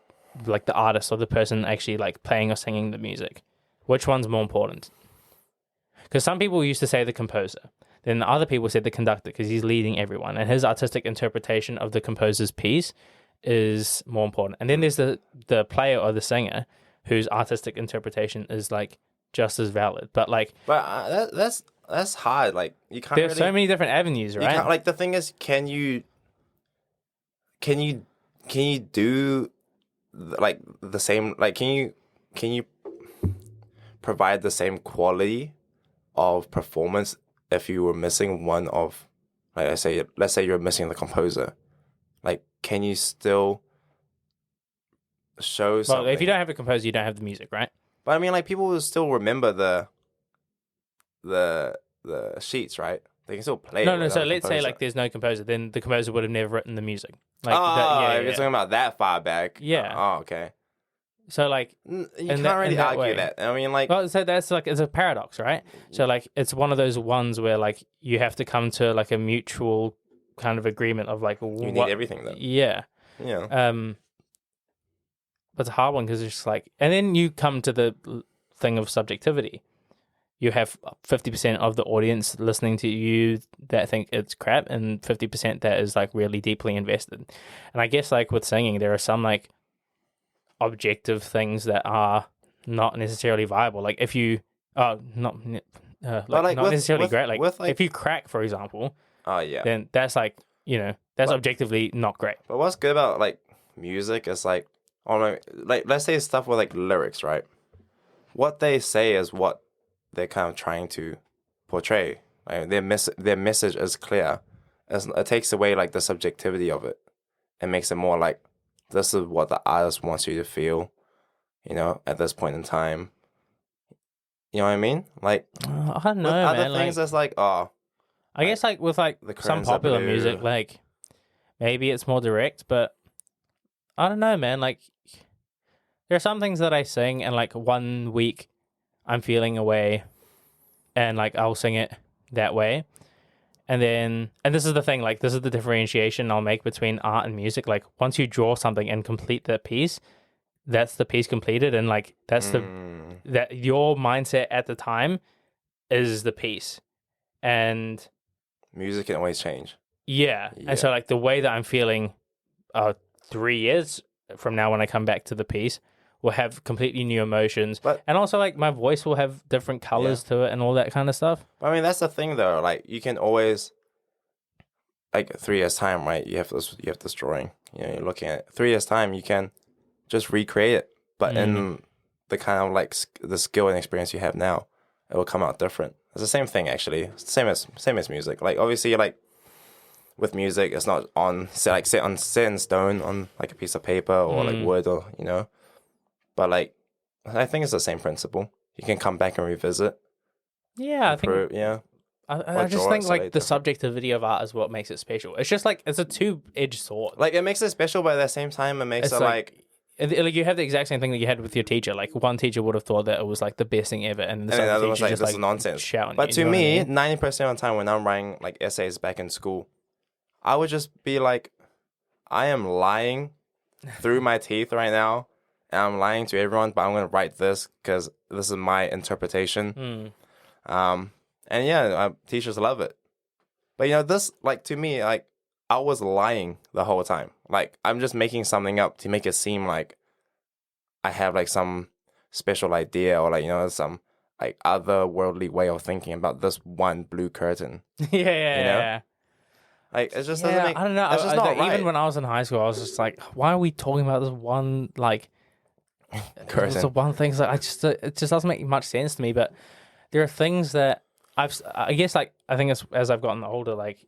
artist, or the person actually like playing or singing the music. Which one's more important? Because some people used to say the composer, then the other people said the conductor because he's leading everyone, and his artistic interpretation of the composer's piece is more important. And then there's the player or the singer whose artistic interpretation is like just as valid. But like, that's that's hard. Like you can't. There's really, so many different avenues, You can't, right? like the thing is, can you do like the same? Like can you provide the same quality of performance if you were missing one of, like let's say you're missing the composer. Like, can you still show Well, something? if you don't have a composer, you don't have the music, right? But I mean, like people will still remember the sheets, right? They can still play No, it no. without So a let's say composer. like there's no composer, then the composer would have never written the music. Like If you're talking about that far back. Yeah. Oh, okay. So like You in can't that- really in that argue way. that. I mean, like, Well, so that's like it's a paradox, right? So like it's one of those ones where like you have to come to like a mutual kind of agreement of like you what. need everything though. Yeah. Yeah. But it's a hard one because it's just like, and then you come to the thing of subjectivity. You have 50% of the audience listening to you that think it's crap, and 50% that is like really deeply invested. And I guess like with singing, there are some like objective things that are not necessarily viable. Like if you, not like not with- necessarily with- great. Like, with, like- if you crack, for example, Oh yeah. then that's like that's But- objectively not great. But what's good about like music is like, like let's say stuff with like lyrics, right? What they say is what they're kind of trying to portray. Like their message is clear. It takes away like the subjectivity of it. It makes it more like this is what the artist wants you to feel, at this point in time. You know what I mean? Like I don't know, with other man. things, Like, it's like, oh, I guess like with like the some curtains are popular blue. music, like maybe it's more direct, but I don't know, man. Like there are some things that I sing, and like one week I'm feeling away, and like I'll sing it that way, and this is the thing, like this is the differentiation I'll make between art and music. Like once you draw something and complete that piece, that's the piece completed, and like that's that your mindset at the time is the piece, and music can always change. yeah. And so like the way that I'm feeling 3 years from now when I come back to the piece will have completely new emotions. And also like my voice will have different colors to it and all that kind of stuff. I mean, that's the thing though. Like you can always, like 3 years time, right? You have this drawing. You're looking at it. 3 years time, you can just recreate it, but in the kind of like the skill and experience you have now, it will come out different. It's the same thing actually. It's the same as music. Like obviously, like with music, it's not set in stone on like a piece of paper or like wood or but like I think it's the same principle. You can come back and revisit. Yeah, improve, I just think like the subjectivity of art is what makes it special. It's just like it's a two-edged sword. Like it makes it special, but at the same time, it makes it like you have the exact same thing that you had with your teacher. Like one teacher would have thought that it was like the best thing ever, and the other other was teacher like, just this like is nonsense. shouting. But to me, 90% of the time when I'm writing like essays back in school, I would just be like, I am lying through my teeth right now, and I'm lying to everyone, but I'm gonna write this because this is my interpretation. And yeah, teachers love it. But this, like, to me, like, I was lying the whole time. Like, I'm just making something up to make it seem like I have like some special idea or like some like otherworldly way of thinking about this one blue curtain. Yeah. Like it just doesn't make. I don't know. It's just not right. Even when I was in high school, I was just like, why are we talking about this one like curtain? It's one thing. So it just doesn't make much sense to me. But there are things that I guess like I think as I've gotten older, like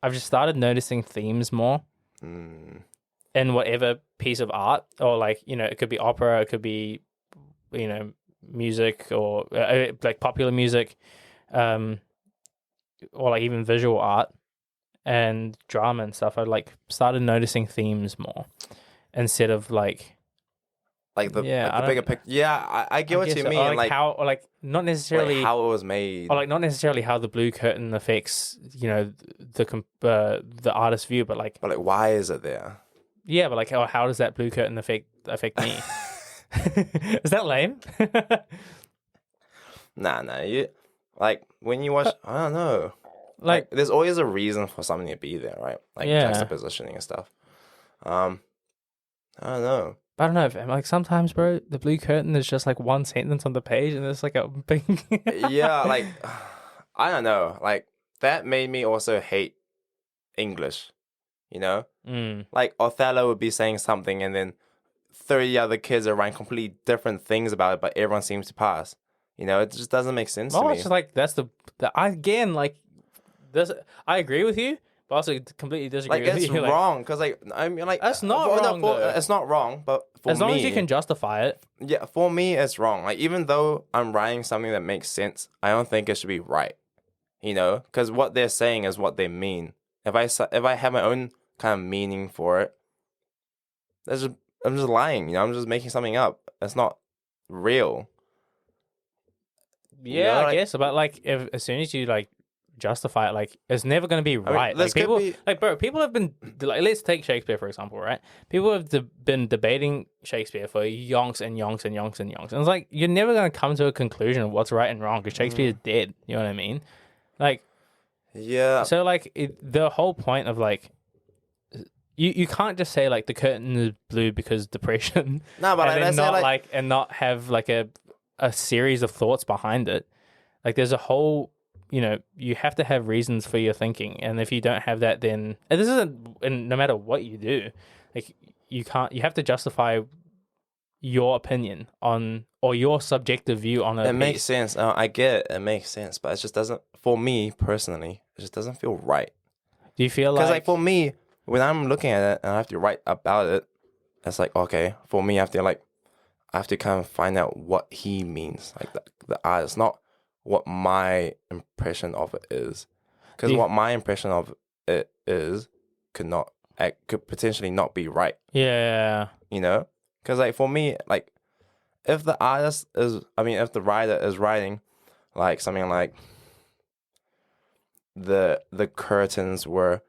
I've just started noticing themes more in whatever piece of art, or like it could be opera, it could be music, or like popular music, or like even visual art and drama and stuff. I like started noticing themes more instead of like the bigger picture. Yeah, I get what you mean. Or like how, or like not necessarily like how it was made, or like not necessarily how the blue curtain affects the artist's view, but like why is it there? Yeah, but like how does that blue curtain affect me? Is that lame? Nah. You like when you watch. I don't know. Like there's always a reason for something to be there, right? Like juxtapositioning and stuff. I don't know. I don't know. Like sometimes, bro, the blue curtain is just like one sentence on the page, and it's like a big. Yeah, like I don't know. Like that made me also hate English. You know, like Othello would be saying something, and then 30 other kids are writing completely different things about it, but everyone seems to pass. You know, it just doesn't make sense to me. It's just like that's the again like this. I agree with you, but also completely disagree Like with it's you. wrong because like I mean like That's not wrong, though. it's not wrong, but for As long me, as you can justify it. yeah, for me it's wrong. Like even though I'm writing something that makes sense, I don't think it should be right. You know, because what they're saying is what they mean. If I have my own kind of meaning for it, I'm just lying. You know, I'm just making something up. It's not real. Yeah, You know, I like- guess. But like, if as soon as you like justify it, like it's never going to be mean, right. this Like could people, be- like bro, people have been like, let's take Shakespeare for example, right? People have been debating Shakespeare for yonks and yonks and yonks and yonks, and it's like you're never going to come to a conclusion of what's right and wrong because Shakespeare is dead. You know what I mean? Like, Yeah. so like the whole point of like. You can't just say like the curtain is blue because depression. No, but and then let's say, not like- and not have like a series of thoughts behind it. Like there's a whole, you have to have reasons for your thinking, and if you don't have that, then and this isn't. And no matter what you do, like you can't. You have to justify your opinion on or your subjective view on it. It makes sense. I get it. It makes sense, but it just doesn't. For me personally, it just doesn't feel right. Do you feel Because like for me, when I'm looking at it and I have to write about it, it's like okay. For me, I have to kind of find out what he means, like the artist, not what my impression of it is. Because what my impression of it is could potentially not be right. yeah. You know, because like for me, like if the writer is writing like something like the curtains were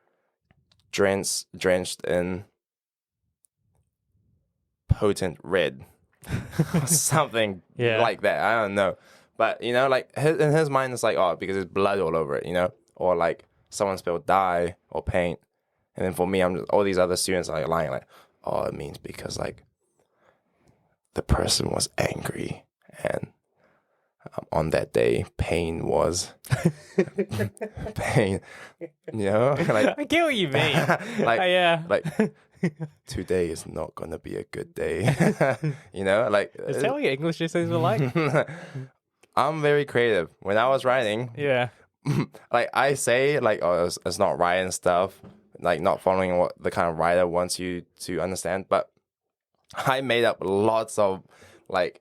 drenched in potent red or something like that. I don't know, but you know, like in his mind, it's like because there's blood all over it, you know, or like someone spilled dye or paint, and then for me, all these other students are like lying like, it means because like the person was angry and on that day pain was pain, you know. Like I get what you mean. like like today is not gonna be a good day. You know, like is that what your English essays were like? I'm very creative. When I was writing, Yeah. like I say like it's not right and stuff, like not following what the kind of writer wants you to understand, but I made up lots of like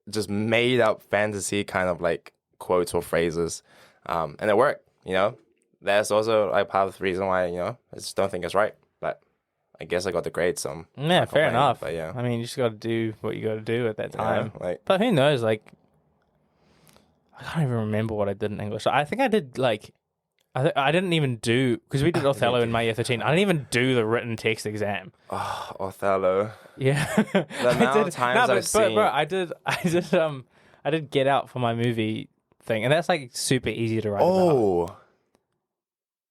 just made up fantasy kind of like quotes or phrases, and it worked. You know, that's also like part of the reason why I just don't think it's right. But I guess I got the grade, so Yeah, fair enough. But yeah, I mean, you just got to do what you got to do at that time. like But who knows? Like, I can't even remember what I did in English. I think I did like. I didn't even do because we did Othello in my year 13. I didn't even do the written text exam. Othello. Yeah, The amount of times I've seen. Bro, I did Get Out for my movie thing, and that's like super easy to write. About.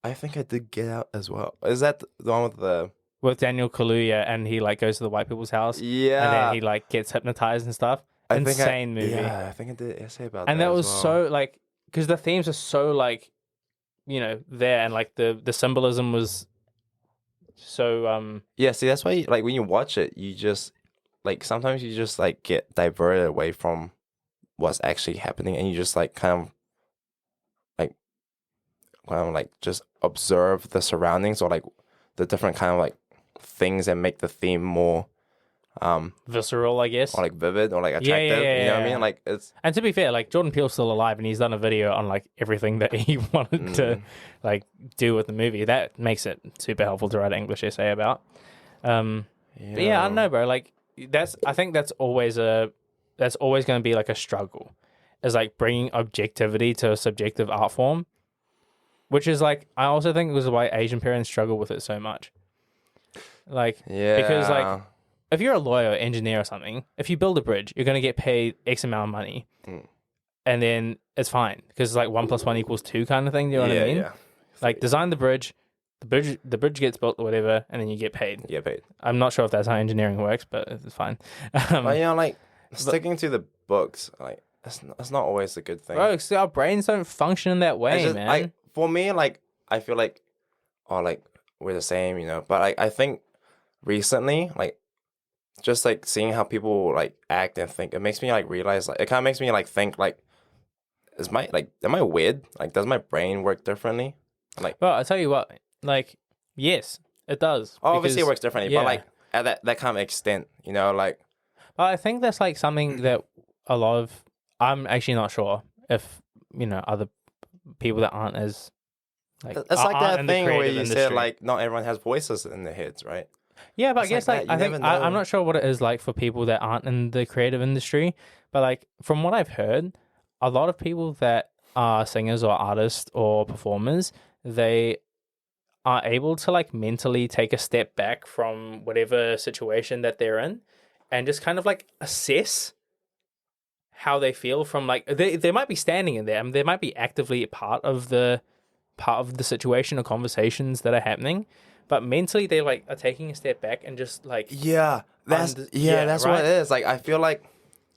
I think I did Get Out as well. Is that the one with Daniel Kaluuya, and he like goes to the white people's house, Yeah, and then he like gets hypnotized and stuff. Insane movie. Yeah, I think I did an essay about that. And that was as well. so like because the themes are so like there, and like the symbolism was so Yeah, see, that's why like when you watch it, you just like sometimes you just like get diverted away from what's actually happening, and you just like kind of like just observe the surroundings or like the different kind of like things that make the theme more visceral, I guess, or like vivid or like attractive. You know what I mean? Like it's and to be fair, like Jordan Peele's still alive, and he's done a video on like everything that he wanted to like do with the movie. That makes it super helpful to write an English essay about. But yeah, I don't know, bro. Like I think that's always going to be like a struggle, is like bringing objectivity to a subjective art form, which is like I also think was why Asian parents struggle with it so much. Like because like. If you're a lawyer or engineer or something, if you build a bridge, you're going to get paid X amount of money. And then it's fine because it's like 1 + 1 = 2 kind of thing. Do you know what I mean? Yeah. Like design the bridge, the bridge gets built or whatever, and then you get paid. You get paid. I'm not sure if that's how engineering works, but it's fine. But like sticking to the books, like it's not always a good thing. Bro, so our brains don't function in that way, man. For me, like I feel like, like we're the same, But like I think recently, like just like seeing how people like act and think, it makes me like realize, like it kind of makes me like think like, am I weird? Like, does my brain work differently? Like, well, I'll tell you what, like, yes, it does. Obviously it works differently, yeah. but like at that kind of extent, like. Well, I think that's like something that a lot of, I'm actually not sure if, other people that aren't as, like, it's like that thing where you said like not everyone has voices in their heads, right? Yeah, but I guess like I think I'm not sure what it is like for people that aren't in the creative industry, but like from what I've heard, a lot of people that are singers or artists or performers, they are able to like mentally take a step back from whatever situation that they're in and just kind of like assess how they feel from like they might be standing in there. I mean, they might be actively part of the situation or conversations that are happening, but mentally they like are taking a step back and just like that's right? what it is. Like I feel like,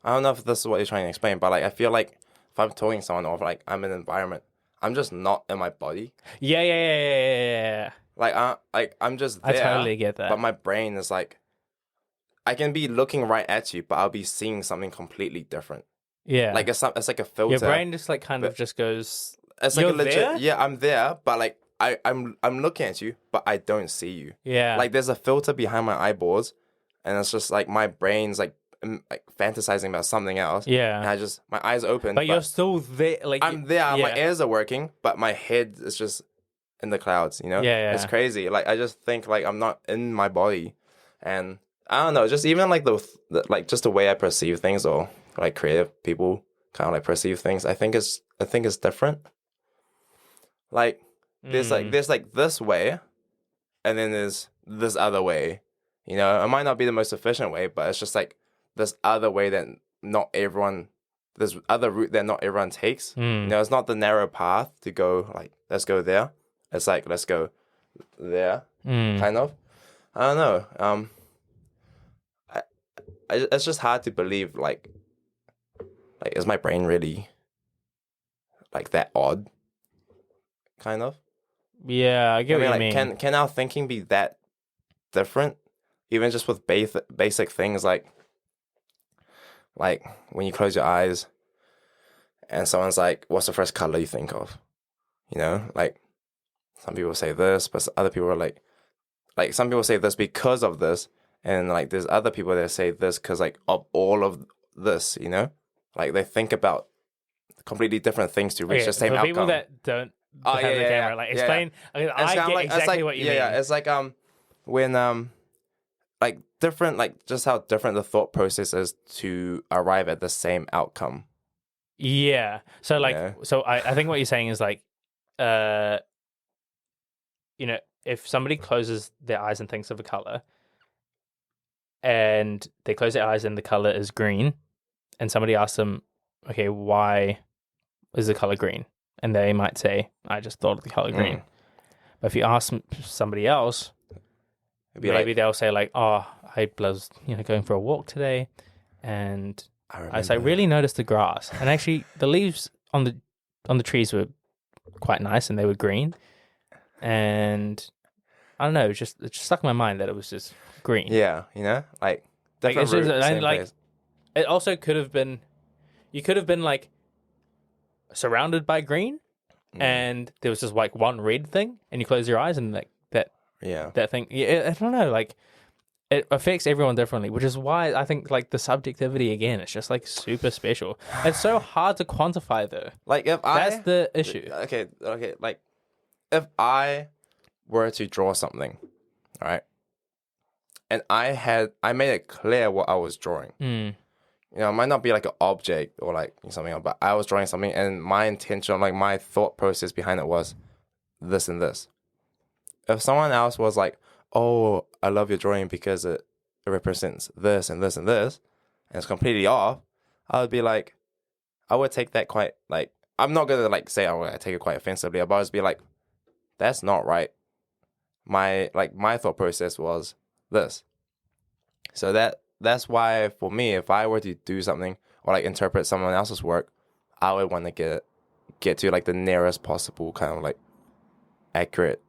I don't know if this is what you're trying to explain, but like I feel like if I'm talking to someone or if like I'm in an environment, I'm just not in my body. Yeah. Like I'm just there. I totally get that. But my brain is like, I can be looking right at you, but I'll be seeing something completely different. Yeah. Like it's like a filter. Your brain just like kind of just goes. It's like You're a legit. there? Yeah, I'm there, but like I'm looking at you, but I don't see you. Yeah. Like there's a filter behind my eyeballs, and it's just like my brain's like fantasizing about something else. Yeah. And my eyes open. But you're still there. Like I'm there. Yeah. My ears are working, but my head is just in the clouds. Yeah. It's crazy. Like I just think like I'm not in my body, and I don't know. Just even like the like just the way I perceive things, or like creative people kind of like perceive things. I think it's different. Like there's like this way, and then there's this other way. It might not be the most efficient way, but it's just like this other way that not everyone. There's other route that not everyone takes. It's not the narrow path to go like let's go there. It's like let's go there, kind of. I don't know. It's just hard to believe. Like is my brain really like that odd? Kind of. Yeah, I get what you mean. Can our thinking be that different? Even just with basic things like when you close your eyes and someone's like, what's the first color you think of? Like some people say this, but other people are like some people say this because of this, and like there's other people that say this because like of all of this, like they think about completely different things to reach the same outcome. People that don't have the camera, like explain. I get exactly what you mean. Yeah, it's like when like different, like just how different the thought process is to arrive at the same outcome. Yeah. So like, so I think what you're saying is like, if somebody closes their eyes and thinks of a color, and they close their eyes and the color is green, and somebody asks them, okay, why is the color green? And they might say, I just thought of the color green. But if you ask somebody else, maybe they'll say like, oh, I was going for a walk today, and I really noticed the grass, and actually the leaves on the trees were quite nice and they were green, and I don't know, it just stuck in my mind that it was just green. Yeah, like different route, same place. It also could have been, you could have been like surrounded by green, and there was just like one red thing, and you close your eyes and like that thing. Yeah, I don't know, like it affects everyone differently, which is why I think like the subjectivity again, it's just like super special. It's so hard to quantify though. Like that's the issue. Okay, like if I were to draw something, right, and I made it clear what I was drawing. It might not be like an object or like something, but I was drawing something, and my intention, like my thought process behind it was this and this. If someone else was like, oh, I love your drawing because it represents this and this and this, and it's completely off, I would be like, I would take that quite, like, I'm not going to like say I would take it quite offensively, but I would be like, that's not right. my thought process was this. So that's why for me, if I were to do something or like interpret someone else's work, I would want to get to like the nearest possible kind of like accurate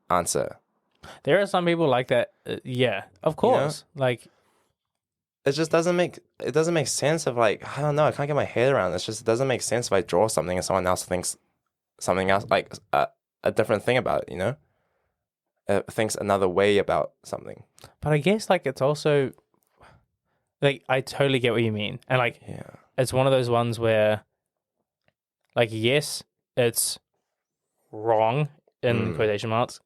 answer. There are some people like that. Yeah, of course. Like, it just doesn't make sense of like, I don't know, I can't get my head around it. It doesn't make sense if I draw something and someone else thinks something else, like a different thing about it, you know? Thinks another way about something. But I guess like it's also like I totally get what you mean. And like it's one of those ones where like yes, it's wrong in quotation marks.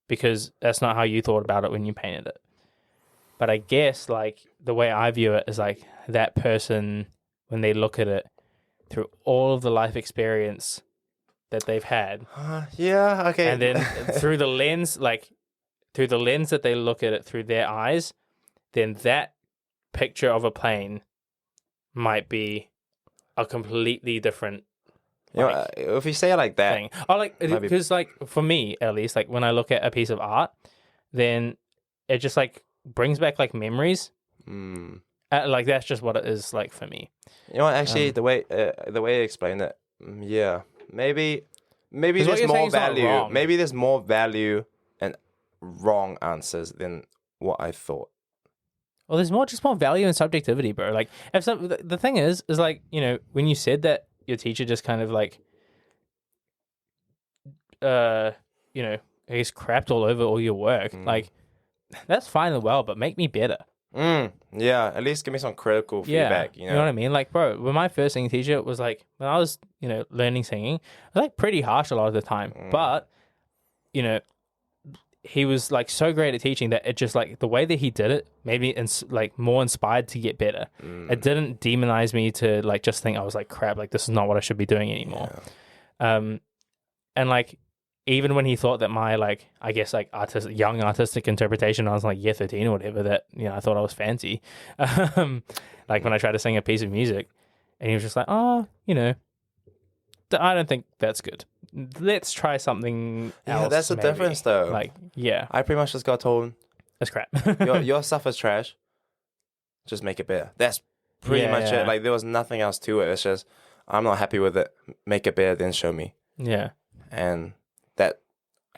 Because that's not how you thought about it when you painted it. But I guess like the way I view it is like that person, when they look at it through all of the life experience that they've had. Yeah, okay. And then through the lens that they look at it through their eyes, then that picture of a plane might be a completely different if you say it like that thing. Oh, like because like for me at least, like when I look at a piece of art, then it just like brings back like memories. Like that's just what it is like for me. You know what? Actually, the way you explained it, yeah, maybe there's more value. Maybe there's more value and wrong answers than what I thought. Well, there's more value in subjectivity, bro. Like if the thing is like, you know, when you said that your teacher just kind of like, you know, I guess crapped all over all your work. Like, that's fine and well, but make me better. Yeah, at least give me some critical feedback. You know what I mean? Like, bro, when my first singing teacher was like, when I was, you know, learning singing, it was like pretty harsh a lot of the time. But, you know, he was like so great at teaching that it just like the way that he did it made me like more inspired to get better. It didn't demonize me to like just think I was like crap, like this is not what I should be doing anymore. And like even when he thought that my like I guess like young artistic interpretation, I was like year 13 or whatever, that you know I thought I was fancy. Like when I tried to sing a piece of music, and he was just like, oh, you know, I don't think that's good. Let's try something else. Yeah, that's the difference, though. Like, yeah, I pretty much just got told, that's crap. your stuff is trash. Just make it better. That's pretty much it. Like there was nothing else to it. It's just I'm not happy with it. Make it better, then show me. Yeah, and that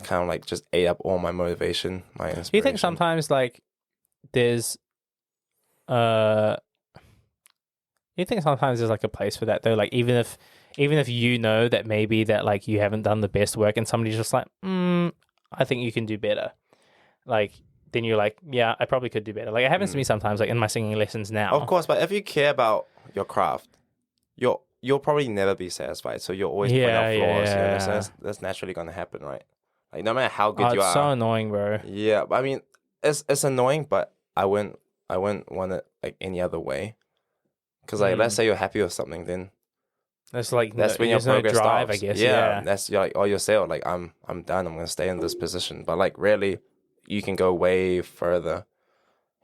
kind of like just ate up all my motivation, my inspiration. Do you think sometimes like there's you think sometimes there's like a place for that though? Like even if you know that maybe that like you haven't done the best work and somebody's just like, I think you can do better. Like then you're like, yeah, I probably could do better. Like it happens to me sometimes, like in my singing lessons now. Of course, but if you care about your craft, you'll probably never be satisfied. So you'll always point out flaws. Yeah. You know, that's naturally gonna happen, right? Like no matter how good you are. It's so annoying, bro. Yeah, but I mean, it's annoying, but I wouldn't want it like any other way. Because like, let's say you're happy with something, then that's like that's when your progress drive, stops. I guess. Yeah, that's you're like, oh, you're settled. Like I'm done. I'm gonna stay in this position. But like, really, you can go way further.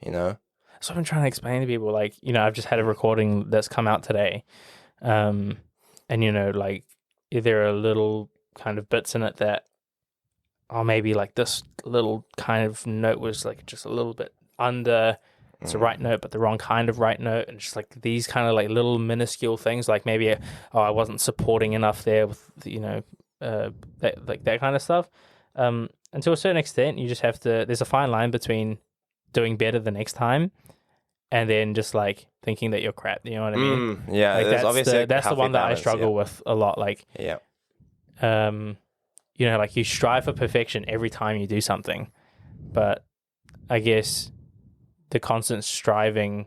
You know. So I'm trying to explain to people, like, you know, I've just had a recording that's come out today, and you know, like, there are little kind of bits in it that, oh, maybe like this little kind of note was like just a little bit under. It's a right note, but the wrong kind of right note, and just like these kind of like little minuscule things, like maybe I wasn't supporting enough there with you know that kind of stuff. And to a certain extent, you just have to. There's a fine line between doing better the next time, and then just like thinking that you're crap. You know what I mean? Yeah, like that's the one that I struggle with a lot. Like, you know, like you strive for perfection every time you do something, but I guess the constant striving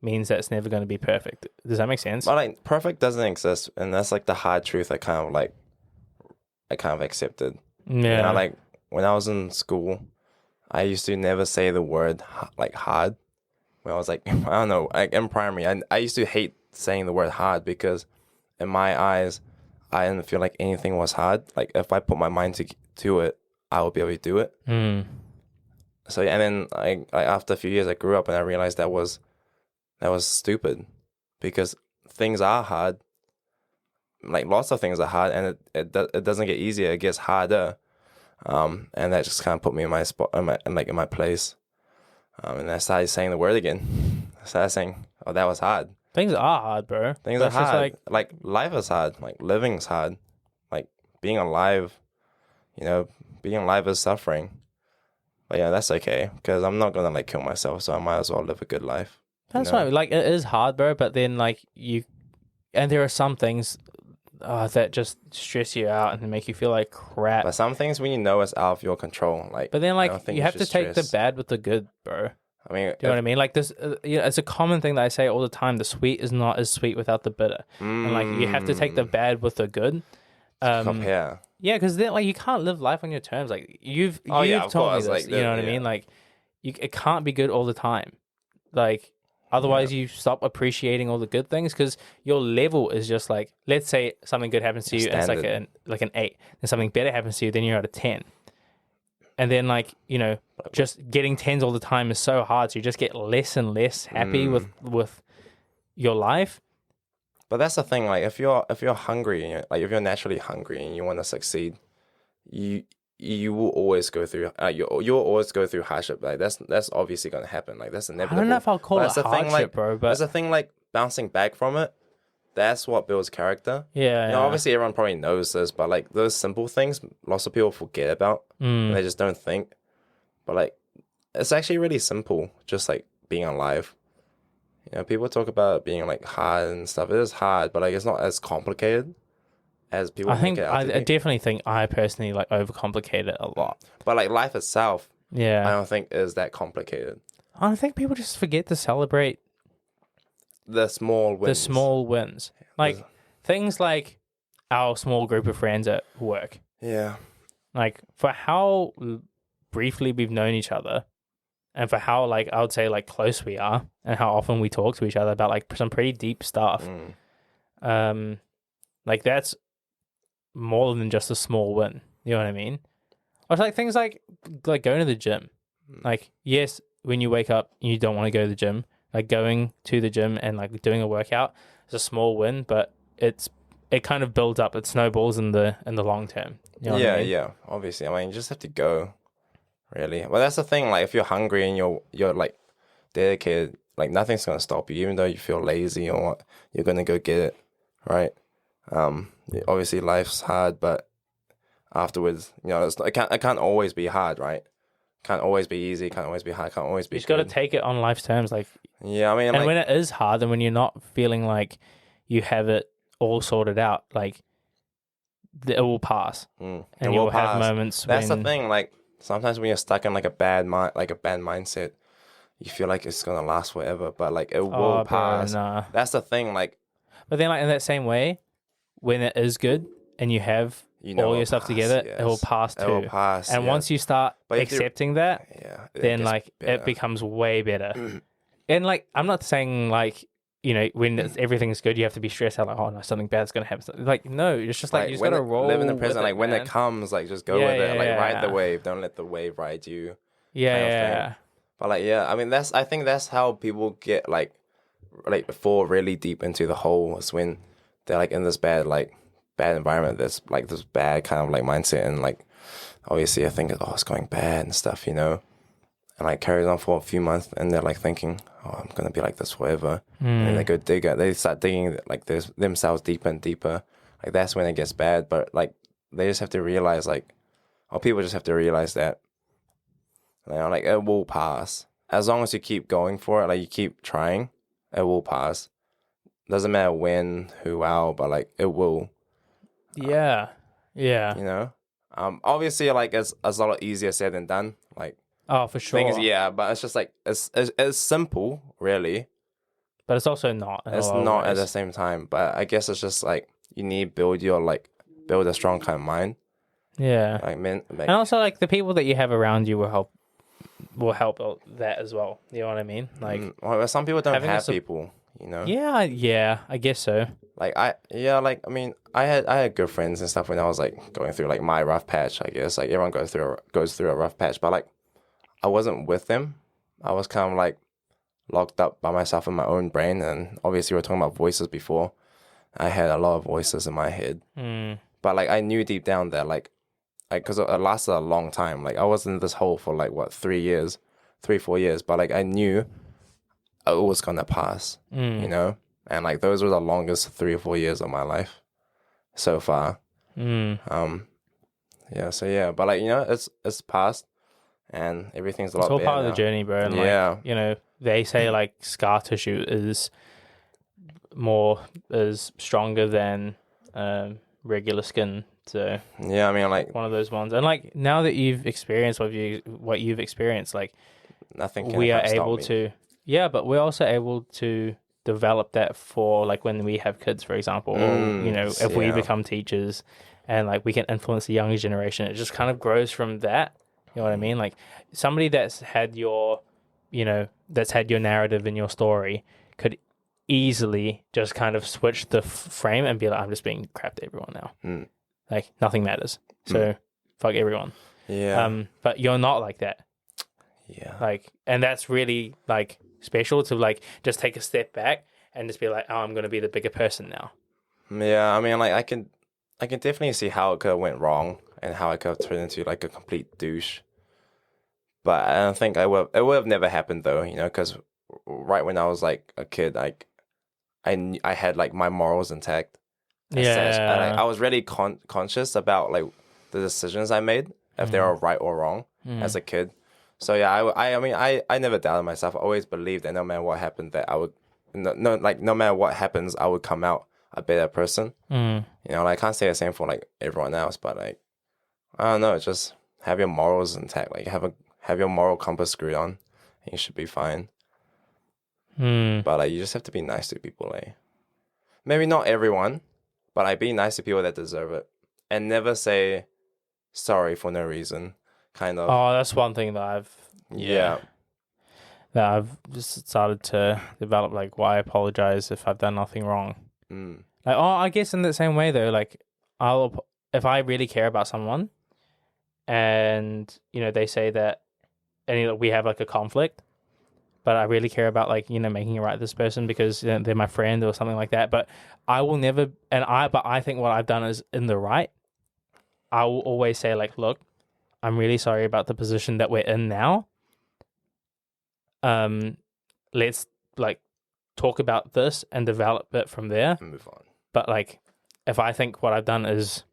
means that it's never going to be perfect. Does that make sense? But like perfect doesn't exist, and that's like the hard truth I kind of accepted. Yeah. You know, like when I was in school, I used to never say the word like hard. When I was like, I don't know, like in primary, I used to hate saying the word hard because in my eyes, I didn't feel like anything was hard. Like if I put my mind to it, I would be able to do it. So and then I after a few years I grew up and I realized that was stupid, because things are hard. Like lots of things are hard, and it doesn't get easier; it gets harder. And that just kind of put me in my spot, in my place. And I started saying the word again. I started saying, "Oh, that was hard." Things are hard, bro. Things But are it's just hard. Like life is hard. Like living's hard. Like being alive, being alive is suffering. But yeah, that's okay because I'm not gonna like kill myself, so I might as well live a good life. That's right. Like it is hard, bro. But then like and there are some things that just stress you out and make you feel like crap. But some things when you know it's out of your control, like. But then I don't like think you have to should take the stress. bad with the good, bro. I mean, Do you know what I mean? Like this, it's a common thing that I say all the time. The sweet is not as sweet without the bitter, and like you have to take the bad with the good. compare. Yeah, because then like you can't live life on your terms. Like you've Oh, yeah, of told me course, this. like, You know what I yeah. mean? Like it can't be good all the time. Like otherwise you stop appreciating all the good things because your level is just like, let's say something good happens to you and it's like an 8, and something better happens to you, then you're at a 10. And then like, just getting 10s all the time is so hard. So you just get less and less happy with your life. But that's the thing. Like, if you're hungry, and if you're naturally hungry and you want to succeed, you will always go through. You'll always go through hardship. Like that's obviously gonna happen. Like that's I inevitable. don't know if I'll call But it that's the thing, hardship, like, bro. But That's the thing. Like bouncing back from it. That's what builds character. yeah, Obviously everyone probably knows this, but like those simple things, lots of people forget about. And they just don't think. But like, it's actually really simple. Just like being alive. People talk about it being like hard and stuff. It is hard, but like it's not as complicated as people I think make it out to I be. definitely think I personally like overcomplicate it a lot. But like life itself, I Yeah, don't think is that complicated. I think people just forget to celebrate The small wins. the small wins, like things like our small group of friends at work. Yeah. Like for how briefly we've known each other, and for how like I would say like close we are, and how often we talk to each other about like some pretty deep stuff. Like that's more than just a small win. You know what I mean? Or it's like things like going to the gym. Like yes, when you wake up, you don't want to go to the gym. Like going to the gym and like doing a workout is a small win, but it kind of builds up. It snowballs in the long term. You know what I mean? Yeah. Obviously, I mean, you just have to go. Really, well, that's the thing. Like, if you're hungry and you're like dedicated, like nothing's gonna stop you. Even though you feel lazy or what, you're gonna go get it, right? Obviously, life's hard, but afterwards, it can't always be hard, right? Can't always be easy. Can't always be hard. Can't always be. You just got to good. take it on life's terms, like. Yeah, I mean, And like, when it is hard, and when you're not feeling like you have it all sorted out, like it will pass, and it you will will have pass. moments. That's when, the thing. Like sometimes when you're stuck in like a bad mindset, you feel like it's gonna last forever. But like it will bro, pass. nah. That's the thing. Like, But then, like in that same way, when it is good and you have all it'll your stuff pass, together, yes. it will pass too. It will pass. And yeah. once you start But if you- accepting that, yeah, then gets like better. it becomes way better. And like I'm not saying like when everything's good, you have to be stressed out like, oh no, something bad's gonna happen. Like no, it's just like you just when gotta roll. live in the present. with Like when man. it comes, like just go Yeah, with it. Like ride the yeah. wave. Don't let the wave ride you. Yeah, kind of yeah. thing. But like I mean I think that's how people get like fall really deep into the hole is when they're like in this bad environment. This like this bad kind of like mindset and like obviously I think it's going bad and stuff, and like carries on for a few months and they're like thinking, oh, I'm gonna be like this forever. And they go they start digging like themselves deeper and deeper. Like that's when it gets bad. But like they just have to realize or people just have to realize that like it will pass. As long as you keep going for it, like you keep trying, it will pass. Doesn't matter when, who, how, but like it will. Yeah. Yeah. Obviously, like it's a lot easier said than done. Like Oh, for sure. things, yeah, but it's just like it's simple, really. But it's also not. in a It's lot of not at ways. the same time, but I guess it's just like you need to build a strong kind of mind. Yeah. Like And also, like the people that you have around you will help that as well. You know what I mean? Like, well, some people don't having a have sup- people, yeah, I guess so. Like I had good friends and stuff when I was like going through like my rough patch. I guess like everyone goes through a rough patch, but like I wasn't with them. I was kind of like locked up by myself in my own brain, and obviously we were talking about voices before. I had a lot of voices in my head, but like I knew deep down that like like, because it lasted a long time. Like, I was in this hole for like what 4 years, but like I knew it was gonna pass, you know, and like those were the longest 3 or 4 years of my life so far. Yeah, so yeah, but like, you know, it's passed and everything's a lot It's all better part of the now. journey, bro. And Yeah. like, you know, they say like scar tissue is stronger than regular skin. So Yeah, I mean, like, one of those ones. And like now that you've experienced what you've experienced, like nothing can we are ever stop able me. to, yeah, but we're also able to develop that for like when we have kids, for example, or you know, if we yeah. become teachers and like we can influence the younger generation, it just kind of grows from that. You know what I mean? Like somebody that's had your, you know, that's had your narrative in your story could easily just kind of switch the frame and be like, I'm just being crap to everyone now. Like nothing matters. So fuck everyone. Yeah. But you're not like that. Yeah. Like, and that's really like special to like just take a step back and just be like, oh, I'm going to be the bigger person now. Yeah, I mean, like, I can definitely see how it could have went wrong and how it could have turned into like a complete douche. But I don't think it would have never happened though, you know, because right when I was like a kid, like I had like my morals intact. And I was really conscious about like the decisions I made, if they were right or wrong as a kid. So yeah, I mean, I never doubted myself. I always believed that no matter what happened, that I would, no matter what happens, I would come out a better person. You know, like, I can't say the same for like everyone else, but like, I don't know, just have your morals intact. Like, have your moral compass screwed on, and you should be fine. But like, you just have to be nice to people. Like, maybe not everyone, but like, be nice to people that deserve it, and never say sorry for no reason. Kind of. Oh, that's one thing that I've just started to develop, like, why apologize if I've done nothing wrong. Like, I guess in the same way though, like, if I really care about someone, and you know they say that, and we have like a conflict, but I really care about, like, you know, making it right with this person because, you know, they're my friend or something like that. But I will never, but I think what I've done is in the right. I will always say, like, look, I'm really sorry about the position that we're in now. Let's like talk about this and develop it from there. Move on. But like, if I think what I've done is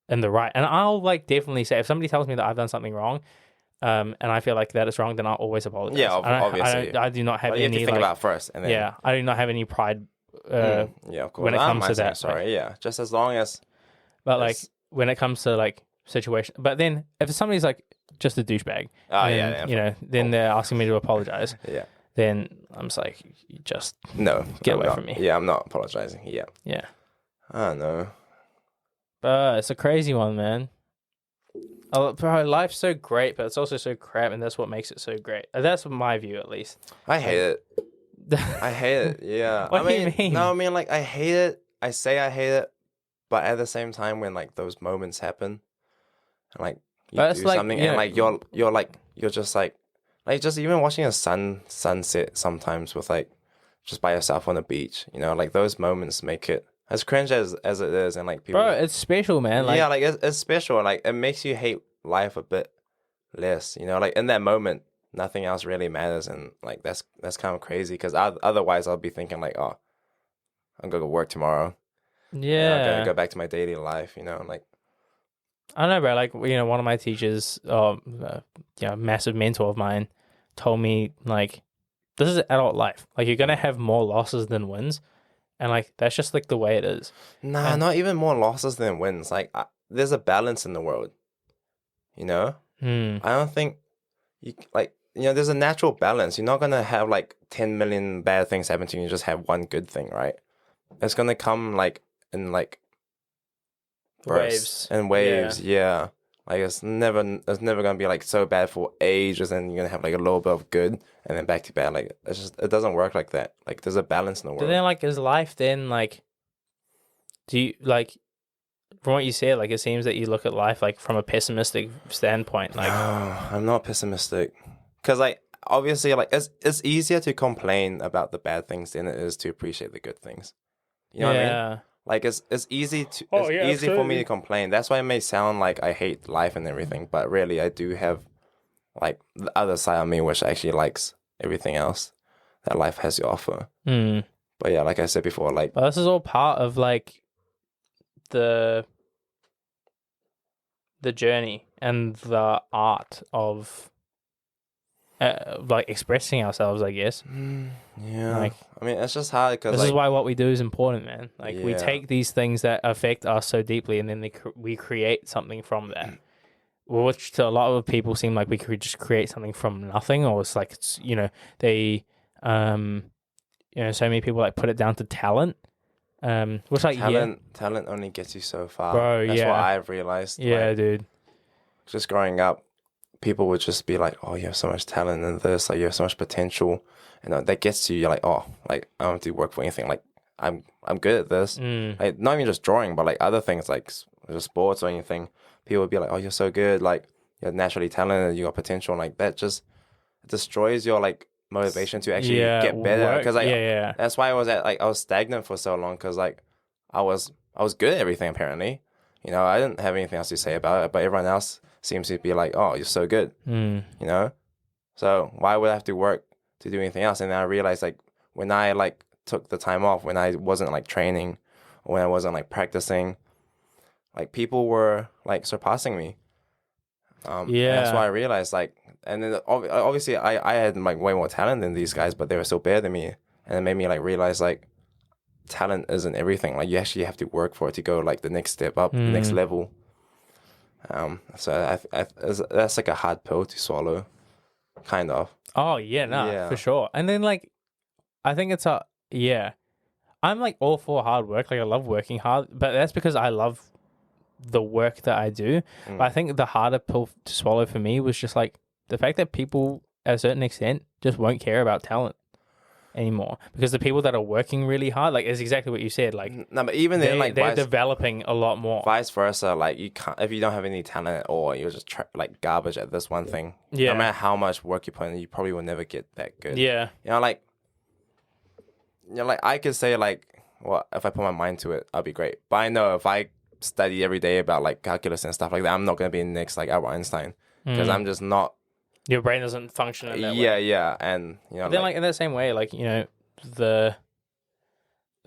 in the right, and I'll like definitely say, if somebody tells me that I've done something wrong, and I feel like that is wrong, then I'll always apologize. Yeah, obviously. I do not have But any. you have to think like, about it first, and then yeah, I do not have any pride. yeah, of course. When it comes to that, sorry, yeah, just as long as. But like when it comes to like situation, but then if somebody's like just a douchebag, you know, then they're asking me to apologize. Yeah. Then I'm just like, you just get away from me. Yeah, I'm not apologizing. Yeah. Yeah. I don't know. But it's a crazy one, man. Oh, bro, life's so great, but it's also so crap, and that's what makes it so great. That's my view, at least. I hate it. I hate it. Yeah. What do you mean? No, I mean, like, I hate it. I say I hate it, but at the same time, when like those moments happen, and like you do like, something, and like you're just like just even watching a sunset sometimes with like just by yourself on the beach, you know, like those moments make it as cringe as it is, and like people. Bro, it's special, man. Like, yeah, like it's special, and like it makes you hate life a bit less, you know, like in that moment nothing else really matters, and like that's kind of crazy because otherwise I'll be thinking like, oh, I'm gonna go work tomorrow. yeah, I'm gonna go back to my daily life, you know, like. I don't know, bro. Like, you know, one of my teachers, massive mentor of mine, told me, like, this is adult life. Like, you're gonna have more losses than wins, and like that's just like the way it is. Nah, not even more losses than wins. Like, there's a balance in the world, you know. I don't think there's a natural balance. You're not gonna have like 10 million bad things happen to you. You just have one good thing, right? It's gonna come like in like bursts and waves. Yeah. Like it's never gonna be like so bad for ages, and you're gonna have like a little bit of good and then back to bad. Like it doesn't work like that. Like there's a balance in the world. But then, like, is life then like? Do you like? From what you said, like, it seems that you look at life like from a pessimistic standpoint. Like, no, I'm not pessimistic, because like obviously like it's easier to complain about the bad things than it is to appreciate the good things. You know what I mean? like it's easy to Oh, it's yeah, easy for me absolutely. to complain. That's why it may sound like I hate life and everything, but really I do have like the other side of me which actually likes everything else that life has to offer. Mm. But yeah, like I said before, like But this is all part of like the journey and the art of like expressing ourselves, I guess. yeah, Like, I mean it's just hard because this is like why what we do is important, man. Like, we yeah, take these things that affect us so deeply, and then we create something from that. Which to a lot of people seem like we could just create something from nothing, or it's like it's they so many people like put it down to talent, which like talent only gets you so far. bro, That's what yeah, I've realized. yeah, Like, dude, just growing up, people would just be like, "Oh, you have so much talent in this. Like, you have so much potential," and that gets to you. You're like, "Oh, like I don't have to work for anything. Like, I'm good at this. Like, not even just drawing, but like other things like just sports or anything." People would be like, "Oh, you're so good. Like, you're naturally talented. You got potential." And like that just destroys your like motivation to actually yeah, get better. work, Because like yeah, that's why I was stagnant for so long. Because like I was good at everything apparently. I didn't have anything else to say about it, but everyone else seems to be like, "Oh, you're so good." yeah. So why would I have to work to do anything else? And then I realized like when I like took the time off, when I wasn't like training, or when I wasn't like practicing, like people were like surpassing me. And that's why I realized like, and then obviously I had like way more talent than these guys, but they were still better than me, and it made me like realize like talent isn't everything. Like you actually have to work for it to go like the next step up, the next level. So that's like a hard pill to swallow, kind of. Oh yeah, no, Yeah. for sure. And then like, I think it's I'm like all for hard work. Like, I love working hard, but that's because I love the work that I do. But I think the harder pill to swallow for me was just like the fact that people, at a certain extent, just won't care about talent anymore, because the people that are working really hard, like, it's exactly what you said. Like, No, but even then, like they're developing a lot more. vice versa. Like you can't if you don't have any talent at all, you're just like garbage at this one thing. Yeah. No matter how much work you put in, you probably will never get that good. Yeah. Like I could say like, well, if I put my mind to it, I'll be great. But I know if I study every day about like calculus and stuff like that, I'm not gonna be the next like Albert Einstein, because I'm just not. Your brain doesn't function in that way. Yeah, and Then like in that same way, like there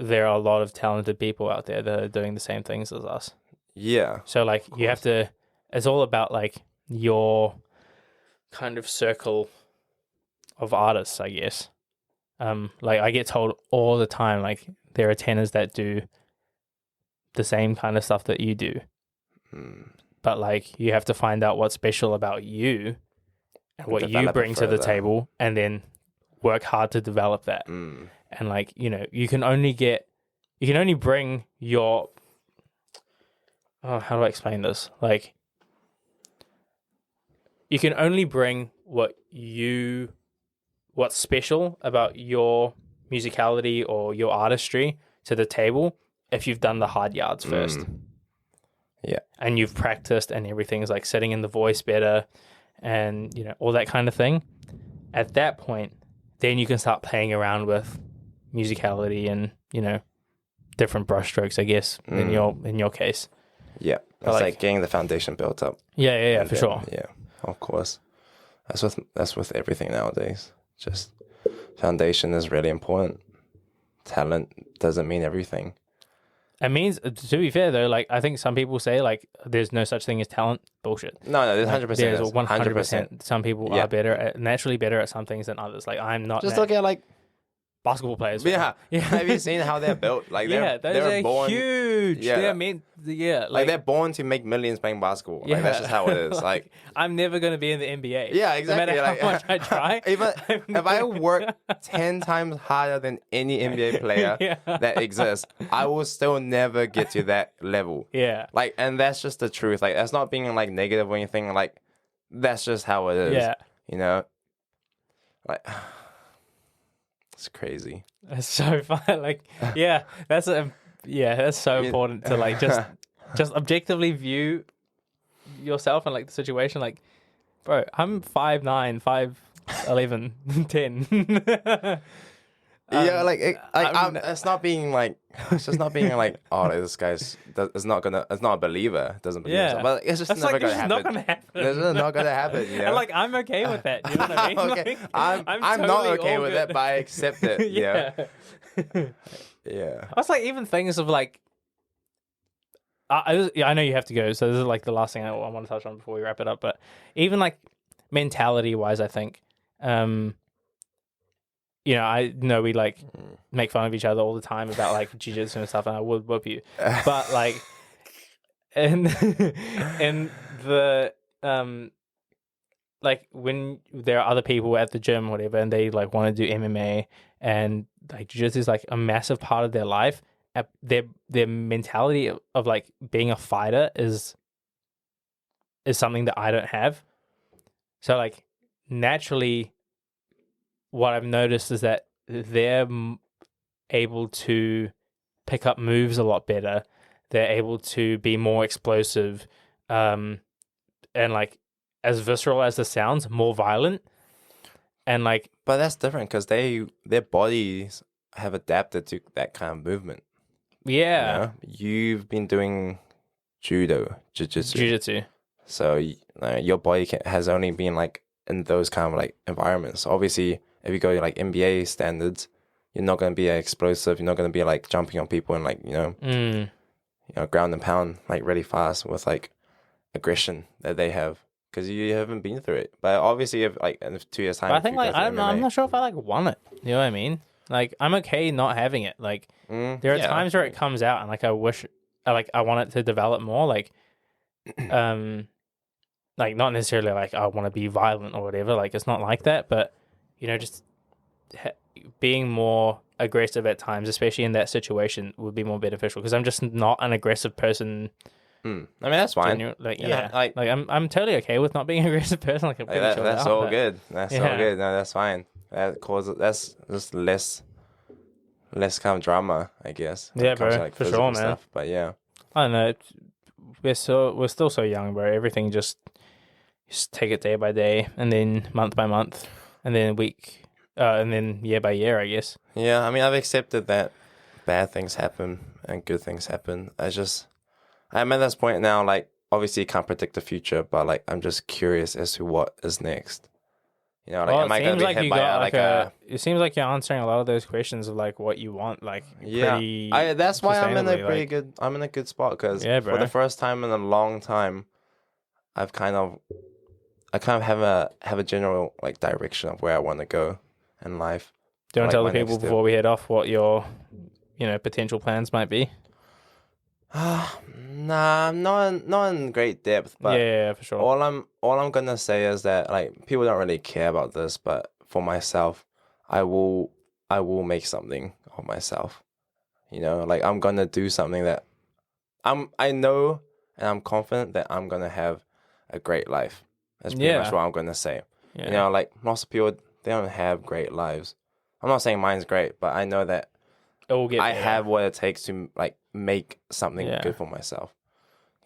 are a lot of talented people out there that are doing the same things as us. Yeah. So like you have to. It's all about like your kind of circle of artists, I guess. Like I get told all the time, like there are tenors that do the same kind of stuff that you do, but like you have to find out what's special about you and what you bring to the table, and then work hard to develop that. And like you can only bring your how do I explain this? Like you can only bring what's special about your musicality or your artistry to the table if you've done the hard yards first. Yeah. And you've practiced and everything's like setting in the voice better and, all that kind of thing. At that point, then you can start playing around with musicality and, different brushstrokes, I guess, in your case. Yeah. It's like getting the foundation built up. Yeah, for sure. Yeah, of course. That's with everything nowadays. Just foundation is really important. Talent doesn't mean everything. It means, to be fair though, like I think some people say like there's no such thing as talent. Bullshit. No, there's 100%. There's 100%. Some people are naturally better at some things than others. Like I'm not. Just look at like basketball players. Yeah. Have you seen how they're built? Like they're born huge. Yeah. They're meant. Yeah. Like they're born to make millions playing basketball. Like that's just how it is. Like I'm never gonna be in the NBA. Yeah, exactly. No matter how much I try. Even if I work 10 times harder than any NBA player that exists, I will still never get to that level. Yeah. Like, and that's just the truth. Like, that's not being like negative or anything. Like, that's just how it is. Yeah. Like, it's crazy. It's so fun. Like, that's so important to like just objectively view yourself and like the situation. Like, bro, I'm 5'9", 5'11", 10. Yeah, like I'm- it's not being like it's just not being like, oh, this guy's it's not a believer, doesn't believe himself. But it's just That's never like, gonna it's just happen. not gonna happen. It's just not gonna happen, you know. And like, I'm okay with that. You know what I mean? I'm okay. Like, I'm not totally okay all with good. it, but I accept it. Yeah, yeah. I was like, even things of like, I know you have to go, so this is like the last thing I want to touch on before we wrap it up. But even like mentality wise, I think, I know we like make fun of each other all the time about like jiu-jitsu and stuff, and I would whoop you, but like, and and the like when there are other people at the gym, or whatever, and they like want to do MMA, and like jiu-jitsu is like a massive part of their life. Their mentality of like being a fighter is something that I don't have. So like naturally, what I've noticed is that they're able to pick up moves a lot better. They're able to be more explosive, and like as visceral as this sounds, more violent, and like. But that's different because their bodies have adapted to that kind of movement. Yeah, You know? You've been doing jiu-jitsu. So your body has only been like in those kind of like environments. Obviously, if you go to like NBA standards, you're not going to be explosive. You're not going to be like jumping on people and like ground and pound like really fast with like aggression that they have because you haven't been through it. But obviously, if like in 2 years time, But I think like I'm not sure if I like want it. You know what I mean? Like I'm okay not having it. Like there are times where it comes out and like I wish, I want it to develop more. Like like not necessarily like I want to be violent or whatever. Like it's not like that, but just being more aggressive at times, especially in that situation, would be more beneficial because I'm just not an aggressive person. I mean that's fine. Like Yeah, like I'm totally okay with not being an aggressive person. Like I'm pretty sure that's all good. That's all Yeah. good. No, that's fine. That's just less kind of drama, I guess. when Yeah, it comes to, bro, like, for physical sure, man. stuff. But yeah, I don't know. We're still so young, bro. Everything just take it day by day, and then month by month, and then week, and then year by year, I guess. yeah. I mean, I've accepted that bad things happen and good things happen. I'm at this point now. Like, obviously, you can't predict the future, but like, I'm just curious as to what is next. Like, Well, am I gonna be hit by it seems like you're answering a lot of those questions of like what you want, like pretty. That's why I'm in a sustainably, pretty like- good. I'm in a good spot because Yeah, for bro. the first time in a long time, I kind of have a general like direction of where I want to go in life. Do you want to like tell the my next people step. before we head off what your, potential plans might be? Nah, not in great depth, but Yeah, for sure. all I'm gonna say is that like people don't really care about this, but for myself, I will make something of myself. Like I'm gonna do something that I know and I'm confident that I'm gonna have a great life. That's pretty much what I'm gonna say. Yeah. Like lots of people they don't have great lives. I'm not saying mine's great, but I know that It will get I better. have what it takes to like make something Yeah. good for myself.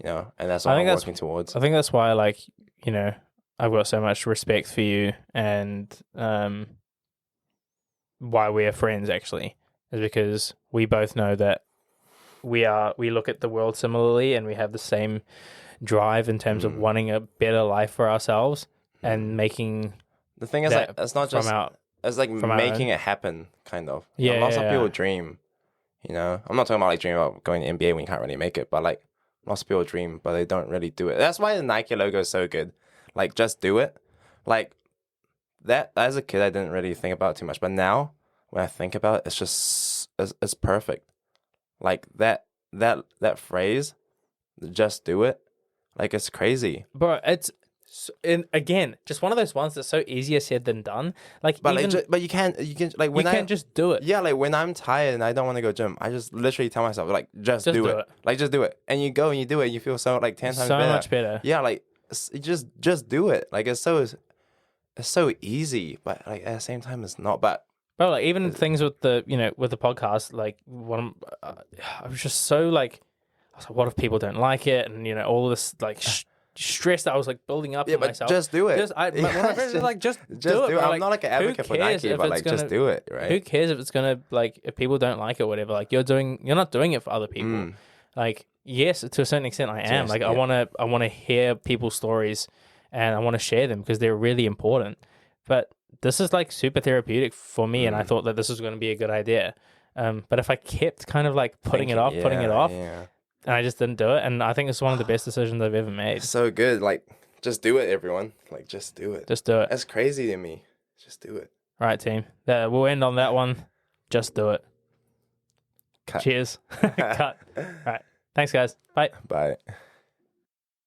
And that's I what think I'm that's- working towards. I think that's why, like, I've got so much respect for you, and why we're friends actually is because we both know that we look at the world similarly, and we have the same drive in terms of wanting a better life for ourselves and making The thing is, that like, it's not from just our it's like from our making own. it happen, kind of. Yeah, Lots of yeah, people yeah. dream. I'm not talking about like dreaming about going to NBA when you can't really make it, but like lots of people dream, but they don't really do it. That's why the Nike logo is so good. Like, just do it. Like that. As a kid, I didn't really think about it too much, but now when I think about it, it's just it's perfect. Like that phrase, just do it. Like it's crazy. Bro, and again, just one of those ones that's so easier said than done. Like, But even but you can like when you can't just do it. Yeah, like when I'm tired and I don't want to go gym, I just literally tell myself like just do it. Like just do it, and you go and you do it, and you feel so like 10 times So better. much better. Yeah, like just do it. Like it's so easy, but like at the same time it's not. But Bro, like even things with the with the podcast, like I was just so like, I was like, what if people don't like it, and all this like stress that I was like building up Yeah, in but myself. just do it. One of my friends is like, just do it. I'm Like, not like an advocate for Nike, but like just do it, right? Who cares if it's gonna like if people don't like it, or whatever? Like you're not doing it for other people. Like yes, to a certain extent, I am. Yes, like yeah. I wanna hear people's stories, and I want to share them because they're really important. But this is like super therapeutic for me, and I thought that this was going to be a good idea. But if I kept kind of like putting it off, and I just didn't do it, and I think it's one of the best decisions I've ever made. So good. Like, just do it, everyone. Like, just do it. Just do it. That's crazy to me. Just do it. All right, team. We'll end on that one. Just do it. Cut. Cheers. Cut. All right. Thanks, guys. Bye. Bye.